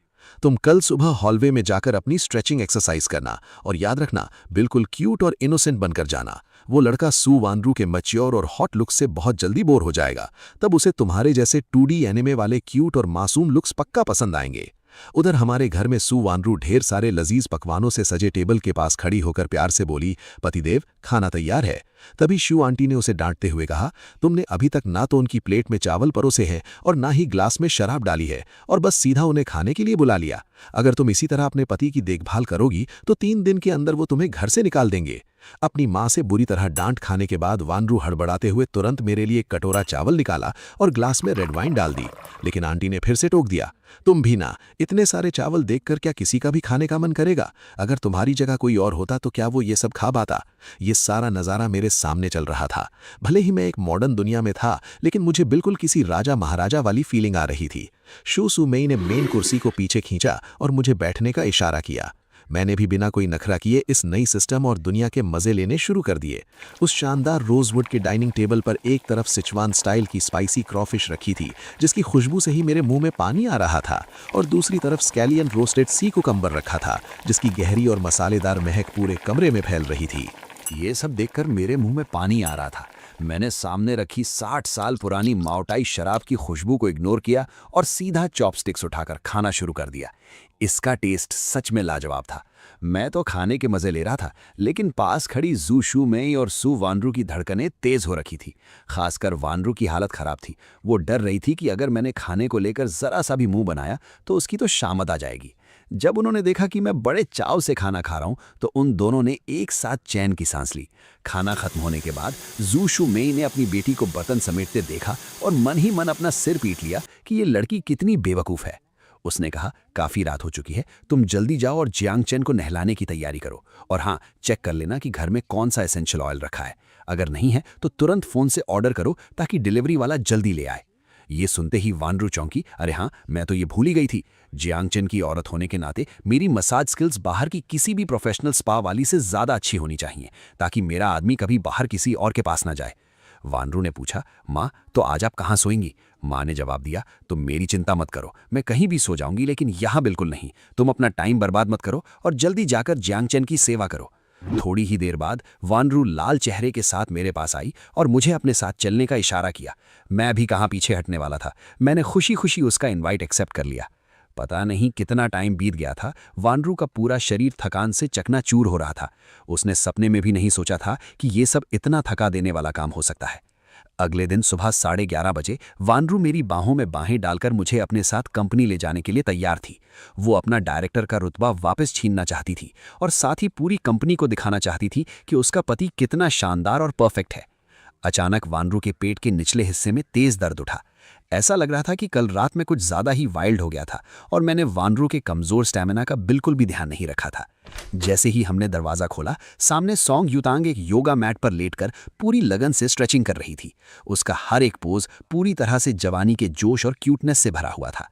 तुम कल सुबह हॉलवे में जाकर अपनी स्ट्रेचिंग एक्सरसाइज करना, और याद रखना, बिल्कुल क्यूट और इनोसेंट बनकर जाना। वो लड़का सू वानरू के मैच्योर और हॉट लुक से बहुत जल्दी बोर हो जाएगा। तब उसे तुम्हारे जैसे 2D एनिमे वाले क्यूट और मासूम लुक्स पक्का पसंद आएंगे। उधर हमारे घर में सू वानरू ढेर सारे लजीज पकवानों से सजे टेबल के पास खड़ी होकर प्यार से बोली, पतिदेव, खाना तैयार है। तभी शू आंटी ने उसे डांटते हुए कहा, तुमने अभी तक ना तो उनकी प्लेट में चावल परोसे हैं और ना ही ग्लास में शराब डाली है, और बस सीधा उन्हें खाने के लिए बुला लिया। अगर तुम इसी तरह अपने पति की देखभाल करोगी तो 3 दिन के अंदर वो तुम्हें घर से निकाल देंगे। अपनी माँ से बुरी तरह डांट खाने के बाद वानरू हड़बड़ाते हुए तुरंत मेरे लिए एक कटोरा चावल निकाला और ग्लास में रेड वाइन डाल दी। लेकिन आंटी ने फिर से टोक दिया, तुम भी ना, इतने सारे चावल देखकर क्या किसी का भी खाने का मन करेगा? अगर तुम्हारी जगह कोई और होता तो क्या वो ये सब खा पाता? ये सारा नज़ारा मेरे सामने चल रहा था। भले ही मैं एक मॉडर्न दुनिया में था, लेकिन मुझे बिल्कुल किसी राजा महाराजा वाली फीलिंग आ रही थी। शू सू मेई ने मेन कुर्सी को पीछे खींचा और मुझे बैठने का इशारा किया। मैंने भी बिना कोई नखरा किए इस नई सिस्टम और दुनिया के मजे लेने शुरू कर दिए। उस शानदार रोजवुड के डाइनिंग टेबल पर एक तरफ सिचुआन स्टाइल की स्पाइसी क्रॉफिश रखी थी, जिसकी खुशबू से ही मेरे मुंह में पानी आ रहा था, और दूसरी तरफ स्कैलियन रोस्टेड सी कुकम्बर रखा था, जिसकी गहरी और मसालेदार महक पूरे कमरे में फैल रही थी। ये सब देखकर मेरे मुंह में पानी आ रहा था। मैंने सामने रखी 60 साल पुरानी माओटाई शराब की खुशबू को इग्नोर किया और सीधा चॉपस्टिक्स उठाकर खाना शुरू कर दिया। इसका टेस्ट सच में लाजवाब था। मैं तो खाने के मजे ले रहा था, लेकिन पास खड़ी जू शू मेई और सू वानरू की धड़कनें तेज हो रखी थी। खासकर वानरू की हालत खराब थी। वो डर रही थी कि अगर मैंने खाने को लेकर जरा सा भी मुंह बनाया तो उसकी तो शामत आ जाएगी। जब उन्होंने देखा कि मैं बड़े चाव से खाना खा रहा हूं, तो उन दोनों ने एक साथ चैन की सांस ली। खाना खत्म होने के बाद जू शू मेई ने अपनी बेटी को बर्तन समेटते देखा और मन ही मन अपना सिर पीट लिया कि ये लड़की कितनी बेवकूफ़ है। उसने कहा, काफ़ी रात हो चुकी है, तुम जल्दी जाओ और जियांग चेन को नहलाने की तैयारी करो। और हाँ, चेक कर लेना कि घर में कौन सा एसेंशियल ऑयल रखा है। अगर नहीं है तो तुरंत फ़ोन से ऑर्डर करो ताकि डिलीवरी वाला जल्दी ले आए। ये सुनते ही वानरू चौंकी, अरे हाँ, मैं तो ये भूल ही गई थी। जियांग चेन की औरत होने के नाते मेरी मसाज स्किल्स बाहर की किसी भी प्रोफेशनल स्पा वाली से ज़्यादा अच्छी होनी चाहिए, ताकि मेरा आदमी कभी बाहर किसी और के पास ना जाए। वानरू ने पूछा, माँ तो आज आप कहाँ सोएंगी? माँ ने जवाब दिया, तुम मेरी चिंता मत करो, मैं कहीं भी सो जाऊंगी, लेकिन यहाँ बिल्कुल नहीं। तुम अपना टाइम बर्बाद मत करो और जल्दी जाकर जियांग चेन की सेवा करो। थोड़ी ही देर बाद वानरू लाल चेहरे के साथ मेरे पास आई और मुझे अपने साथ चलने का इशारा किया। मैं भी कहाँ पीछे हटने वाला था। मैंने खुशी खुशी उसका इनवाइट एक्सेप्ट कर लिया। पता नहीं कितना टाइम बीत गया था, वानरू का पूरा शरीर थकान से चकनाचूर हो रहा था। उसने सपने में भी नहीं सोचा था कि ये सब इतना थका देने वाला काम हो सकता है। अगले दिन सुबह 11:30 बजे वानरू मेरी बाहों में बाहें डालकर मुझे अपने साथ कंपनी ले जाने के लिए तैयार थी। वो अपना डायरेक्टर का रुतबा वापस छीनना चाहती थी और साथ ही पूरी कंपनी को दिखाना चाहती थी कि उसका पति कितना शानदार और परफेक्ट है। अचानक वानरू के पेट के निचले हिस्से में तेज दर्द उठा। ऐसा लग रहा था कि कल रात में कुछ ज़्यादा ही वाइल्ड हो गया था और मैंने वानरू के कमज़ोर स्टैमिना का बिल्कुल भी ध्यान नहीं रखा था। जैसे ही हमने दरवाज़ा खोला, सामने सॉन्ग युतांग एक योगा मैट पर लेटकर पूरी लगन से स्ट्रेचिंग कर रही थी। उसका हर एक पोज पूरी तरह से जवानी के जोश और क्यूटनेस से भरा हुआ था।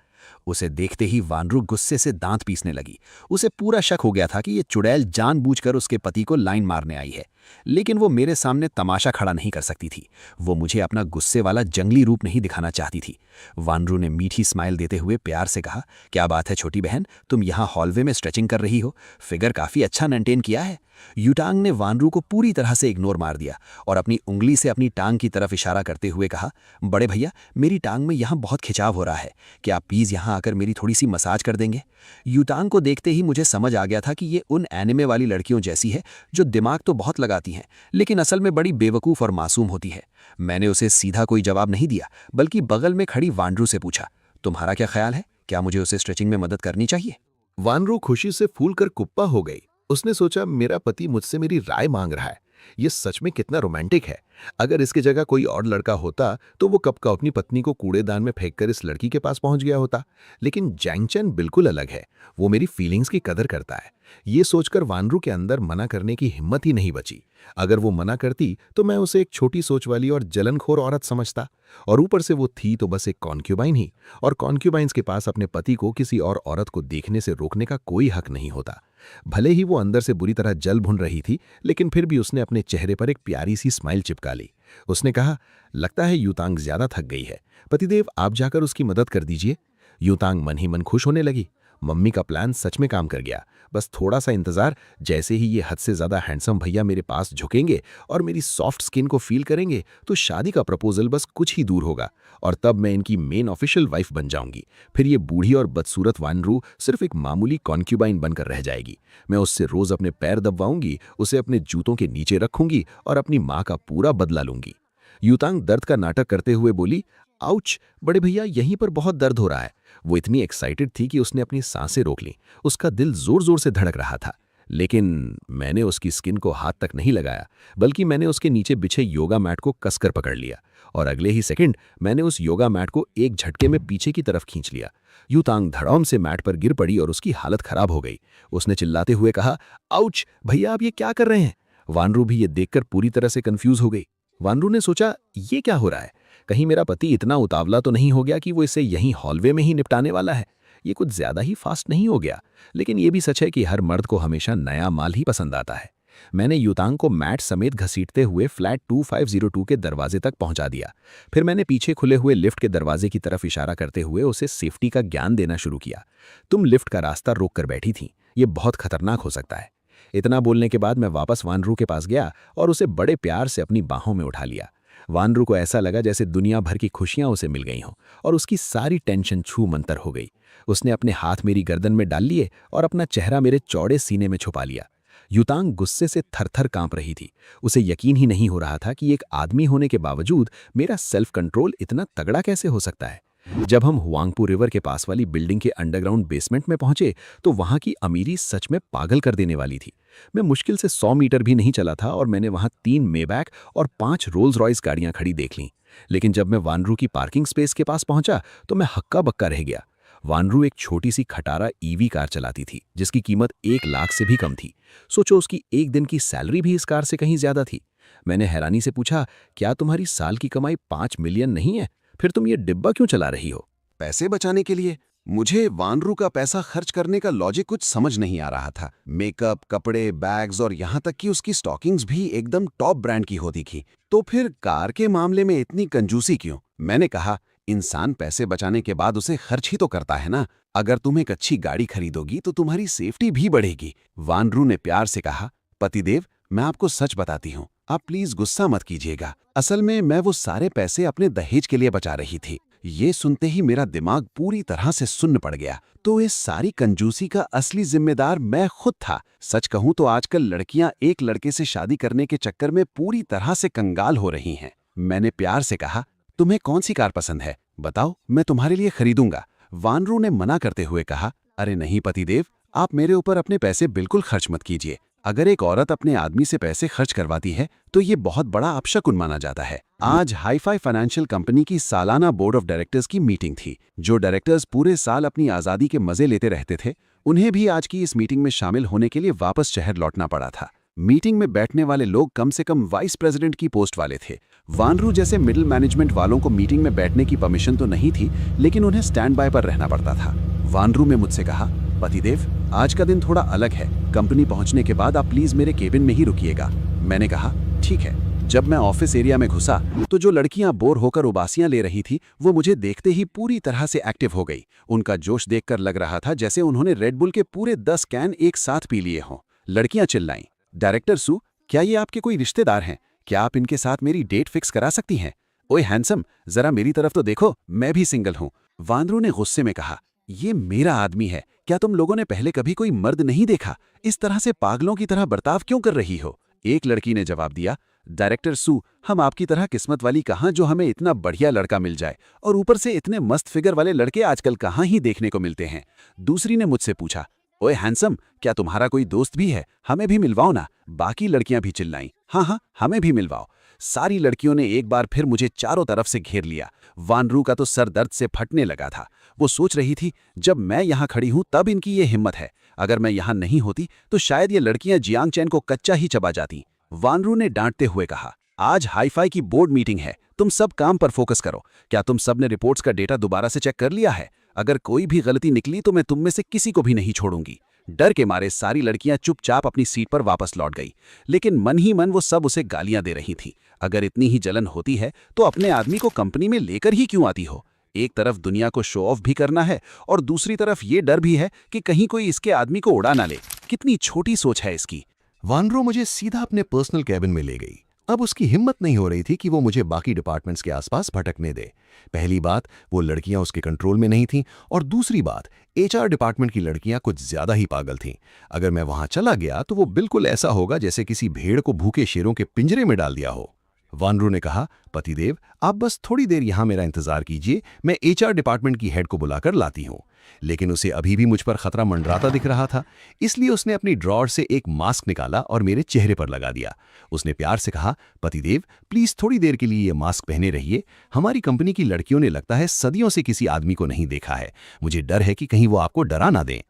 उसे देखते ही वानरू गुस्से से दांत पीसने लगी। उसे पूरा शक हो गया था कि ये चुड़ैल जानबूझकर उसके पति को लाइन मारने आई है, लेकिन वो मेरे सामने तमाशा खड़ा नहीं कर सकती थी। वो मुझे अपना गुस्से वाला जंगली रूप नहीं दिखाना चाहती थी। वानरू ने मीठी स्माइल देते हुए प्यार से कहा, क्या बात है छोटी बहन, तुम यहाँ हॉलवे में स्ट्रेचिंग कर रही हो? फिगर काफ़ी अच्छा मेंटेन किया है। युटांग ने वानरू को पूरी तरह से इग्नोर मार दिया और अपनी उंगली से अपनी टांग की तरफ इशारा करते हुए कहा, बड़े भैया, मेरी टांग में यहाँ बहुत खिंचाव हो रहा है, क्या आप प्लीज़ यहाँ आकर मेरी थोड़ी सी मसाज कर देंगे? युटांग को देखते ही मुझे समझ आ गया था कि ये उन एनिमे वाली लड़कियों जैसी है जो दिमाग तो बहुत लगाती हैं, लेकिन असल में बड़ी बेवकूफ़ और मासूम होती है। मैंने उसे सीधा कोई जवाब नहीं दिया, बल्कि बगल में खड़ी वानरू से पूछा, तुम्हारा क्या ख्याल है, क्या मुझे उसे स्ट्रेचिंग में मदद करनी चाहिए? वानरू खुशी से फूलकर कुप्पा हो गई। उसने सोचा, मेरा पति मुझसे मेरी राय मांग रहा है। ये सच में कितना रोमांटिक है। अगर इसकी जगह कोई और लड़का होता तो वो कब का अपनी पत्नी को कूड़ेदान में फेंककर इस लड़की के पास पहुंच गया होता। लेकिन जियांग चेन बिल्कुल अलग है, वो मेरी फीलिंग्स की कदर करता है। ये सोचकर वानरू के अंदर मना करने की हिम्मत ही नहीं बची। अगर वो मना करती तो मैं उसे एक छोटी सोच वाली और जलनखोर औरत समझता, और ऊपर से वो थी तो बस एक कॉन्क्यूबाइन ही, और कॉन्क्यूबाइंस के पास अपने पति को किसी और औरत को देखने से रोकने का कोई हक नहीं होता। भले ही वो अंदर से बुरी तरह जल भुन रही थी, लेकिन फिर भी उसने अपने चेहरे पर एक प्यारी सी स्माइल चिपका ली। उसने कहा, लगता है युतांग ज्यादा थक गई है, पतिदेव आप जाकर उसकी मदद कर दीजिए। युतांग मन ही मन खुश होने लगी। मम्मी का प्लान सच में काम कर गया। बस थोड़ा सा इंतजार, जैसे ही ये हद से ज्यादा हैंडसम भैया मेरे पास झुकेंगे और मेरी सॉफ्ट स्किन को फील करेंगे तो शादी का प्रपोजल बस कुछ ही दूर होगा, और तब मैं इनकी मेन ऑफिशियल वाइफ बन जाऊंगी। फिर ये बूढ़ी और बदसूरत वानरू सिर्फ एक मामूली कॉन्क्यूबाइन बनकर रह जाएगी। मैं उससे रोज अपने पैर दबवाऊंगी, उसे अपने जूतों के नीचे रखूंगी और अपनी माँ का पूरा बदला लूंगी। युतांग दर्द का नाटक करते हुए बोली, आउच, बड़े भैया यहीं पर बहुत दर्द हो रहा है। वो इतनी एक्साइटेड थी कि उसने अपनी सांसें रोक लीं। उसका दिल जोर जोर से धड़क रहा था, लेकिन मैंने उसकी स्किन को हाथ तक नहीं लगाया, बल्कि मैंने उसके नीचे बिछे योगा मैट को कसकर पकड़ लिया, और अगले ही सेकंड मैंने उस योगा मैट को एक झटके में पीछे की तरफ खींच लिया। युतांग धड़ाम से मैट पर गिर पड़ी और उसकी हालत खराब हो गई। उसने चिल्लाते हुए कहा, आउच, भैया आप ये क्या कर रहे हैं? वानरू भी ये देखकर पूरी तरह से कंफ्यूज हो गई। वानरू ने सोचा, ये क्या हो रहा है? कहीं मेरा पति इतना उतावला तो नहीं हो गया कि वो इसे यहीं हॉलवे में ही निपटाने वाला है? ये कुछ ज्यादा ही फास्ट नहीं हो गया? लेकिन ये भी सच है कि हर मर्द को हमेशा नया माल ही पसंद आता है। मैंने युतांग को मैट समेत घसीटते हुए फ्लैट 2502 के दरवाजे तक पहुंचा दिया। फिर मैंने पीछे खुले हुए लिफ्ट के दरवाजे की तरफ इशारा करते हुए उसे सेफ्टी का ज्ञान देना शुरू किया। तुम लिफ्ट का रास्ता रोक कर बैठी थी, ये बहुत खतरनाक हो सकता है। इतना बोलने के बाद मैं वापस वानरू के पास गया और उसे बड़े प्यार से अपनी बाहों में उठा लिया। वानरू को ऐसा लगा जैसे दुनिया भर की खुशियां उसे मिल गई हों और उसकी सारी टेंशन छू मंतर हो गई। उसने अपने हाथ मेरी गर्दन में डाल लिए और अपना चेहरा मेरे चौड़े सीने में छुपा लिया। युतांग गुस्से से थर-थर कांप रही थी। उसे यकीन ही नहीं हो रहा था कि एक आदमी होने के बावजूद मेरा सेल्फ कंट्रोल इतना तगड़ा कैसे हो सकता है। जब हम हुआंगपू रिवर के पास वाली बिल्डिंग के अंडरग्राउंड बेसमेंट में पहुंचे तो वहां की अमीरी सच में पागल कर देने वाली थी। मैं मुश्किल से 100 मीटर भी नहीं चला था और मैंने वहां 3 मेबैक और 5 रोल्स रॉयस गाड़ियां खड़ी देख लीं। लेकिन जब मैं वानरू की पार्किंग स्पेस के पास पहुंचा तो मैं हक्का बक्का रह गया। वानरू एक छोटी सी खटारा ईवी कार चलाती थी जिसकी कीमत 1 लाख से भी कम थी। सोचो, उसकी एक दिन की सैलरी भी इस कार से कहीं ज्यादा थी। मैंने हैरानी से पूछा, क्या तुम्हारी साल की कमाई 5 मिलियन नहीं है? फिर तुम ये डिब्बा क्यों चला रही हो? पैसे बचाने के लिए। मुझे वानरू का पैसा खर्च करने का लॉजिक कुछ समझ नहीं आ रहा था। मेकअप, कपड़े, बैग्स और यहाँ तक कि उसकी स्टॉकिंग्स भी एकदम टॉप ब्रांड की होती थी। तो फिर कार के मामले में इतनी कंजूसी क्यों? मैंने कहा, इंसान पैसे बचाने के बाद उसे खर्च ही तो करता है ना। अगर तुम एक अच्छी गाड़ी खरीदोगी तो तुम्हारी सेफ्टी भी बढ़ेगी। वानरू ने प्यार से कहा, पतिदेव, मैं आपको सच बताती हूँ, आप प्लीज गुस्सा मत कीजिएगा। असल में मैं वो सारे पैसे अपने दहेज के लिए बचा रही थी। ये सुनते ही मेरा दिमाग पूरी तरह से सुन्न पड़ गया। तो इस सारी कंजूसी का असली जिम्मेदार मैं खुद था। सच कहूं तो आजकल लड़कियां एक लड़के से शादी करने के चक्कर में पूरी तरह से कंगाल हो रही हैं। मैंने प्यार से कहा, तुम्हें कौन सी कार पसंद है? बताओ, मैं तुम्हारे लिए खरीदूंगा। वानरू ने मना करते हुए कहा, अरे नहीं पतिदेव, आप मेरे ऊपर अपने पैसे बिल्कुल खर्च मत कीजिए। अगर एक औरत अपने आदमी से पैसे खर्च करवाती है तो ये बहुत बड़ा अपशकुन माना जाता है। आज हाईफाई फाइनेंशियल कंपनी की सालाना बोर्ड ऑफ डायरेक्टर्स की मीटिंग थी। जो डायरेक्टर्स पूरे साल अपनी आज़ादी के मजे लेते रहते थे, उन्हें भी आज की इस मीटिंग में शामिल होने के लिए वापस शहर लौटना पड़ा था। मीटिंग में बैठने वाले लोग कम से कम वाइस प्रेसिडेंट की पोस्ट वाले थे। वानरू जैसे मिडिल मैनेजमेंट वालों को मीटिंग में बैठने की परमिशन तो नहीं थी, लेकिन उन्हें स्टैंड बाय पर रहना पड़ता था। वानरू ने मुझसे कहा, पतिदेव, आज का दिन थोड़ा अलग है। कंपनी पहुंचने के बाद आप प्लीज मेरे केबिन में ही रुकिएगा। मैंने कहा, ठीक है। जब मैं ऑफिस एरिया में घुसा तो जो लड़कियां बोर होकर उबासियां ले रही थी वो मुझे देखते ही पूरी तरह से एक्टिव हो गई। उनका जोश देखकर लग रहा था जैसे उन्होंने रेड बुल के पूरे 10 कैन एक साथ पी लिए हों। लड़कियां चिल्लाईं, डायरेक्टर सू, क्या ये आपके कोई रिश्तेदार हैं? क्या आप इनके साथ मेरी डेट फिक्स करा सकती हैं? ओए हैंडसम, जरा मेरी तरफ तो देखो, मैं भी सिंगल हूं। वानरू ने गुस्से में कहा, ये मेरा आदमी है। क्या तुम लोगों ने पहले कभी कोई मर्द नहीं देखा? इस तरह से पागलों की तरह बर्ताव क्यों कर रही हो? एक लड़की ने जवाब दिया, डायरेक्टर सू, हम आपकी तरह किस्मत वाली कहां जो हमें इतना बढ़िया लड़का मिल जाए, और ऊपर से इतने मस्त फिगर वाले लड़के आजकल कहां ही देखने को मिलते हैं। दूसरी ने मुझसे पूछा, ओए हैंडसम, क्या तुम्हारा कोई दोस्त भी है? हमें भी मिलवाओ ना। बाकी लड़कियां भी चिल्लाईं, हाँ, हमें भी मिलवाओ। सारी लड़कियों ने एक बार फिर मुझे चारों तरफ से घेर लिया। वानरू का तो सर दर्द से फटने लगा था। वो सोच रही थी, जब मैं यहाँ खड़ी हूं तब इनकी ये हिम्मत है। अगर मैं यहाँ नहीं होती तो शायद ये लड़कियां जियांग चैन को कच्चा ही चबा जाती। वानरू ने डांटते हुए कहा, आज हाईफाई की बोर्ड मीटिंग है, तुम सब काम पर फोकस करो। क्या तुम सब ने रिपोर्ट्स का डेटा दोबारा से चेक कर लिया है? अगर कोई भी गलती निकली तो मैं तुम में से किसी को भी नहीं छोड़ूंगी। डर के मारे सारी लड़कियां चुपचाप अपनी सीट पर वापस लौट गई, लेकिन मन ही मन वो सब उसे गालियां दे रही थी। अगर इतनी ही जलन होती है तो अपने आदमी को कंपनी में लेकर ही क्यों आती हो? एक तरफ दुनिया को शो ऑफ भी करना है और दूसरी तरफ ये डर भी है कि कहीं कोई इसके आदमी को उड़ा ना ले। कितनी छोटी सोच है इसकी। वानरू मुझे सीधा अपने पर्सनल कैबिन में ले गई। अब उसकी हिम्मत नहीं हो रही थी कि वो मुझे बाकी डिपार्टमेंट्स के आसपास भटकने दे। पहली बात, वो लड़कियां उसके कंट्रोल में नहीं थीं, और दूसरी बात, HR डिपार्टमेंट की लड़कियां कुछ ज्यादा ही पागल थीं। अगर मैं वहां चला गया तो वो बिल्कुल ऐसा होगा जैसे किसी भेड़ को भूखे शेरों के पिंजरे में डाल दिया हो। वानरू ने कहा, पतिदेव, आप बस थोड़ी देर यहां मेरा इंतजार कीजिए, मैं HR डिपार्टमेंट की हेड को बुलाकर लाती हूं। लेकिन उसे अभी भी मुझ पर खतरा मंडराता दिख रहा था, इसलिए उसने अपनी ड्रॉर से एक मास्क निकाला और मेरे चेहरे पर लगा दिया। उसने प्यार से कहा, पतिदेव, प्लीज थोड़ी देर के लिए ये मास्क पहने रहिए। हमारी कंपनी की लड़कियों ने लगता है सदियों से किसी आदमी को नहीं देखा है। मुझे डर है कि कहीं वो आपको डरा ना दें।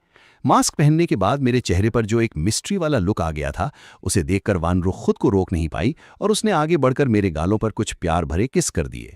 मास्क पहनने के बाद मेरे चेहरे पर जो एक मिस्ट्री वाला लुक आ गया था, उसे देखकर वानरू खुद को रोक नहीं पाई और उसने आगे बढ़कर मेरे गालों पर कुछ प्यार भरे किस कर दिए।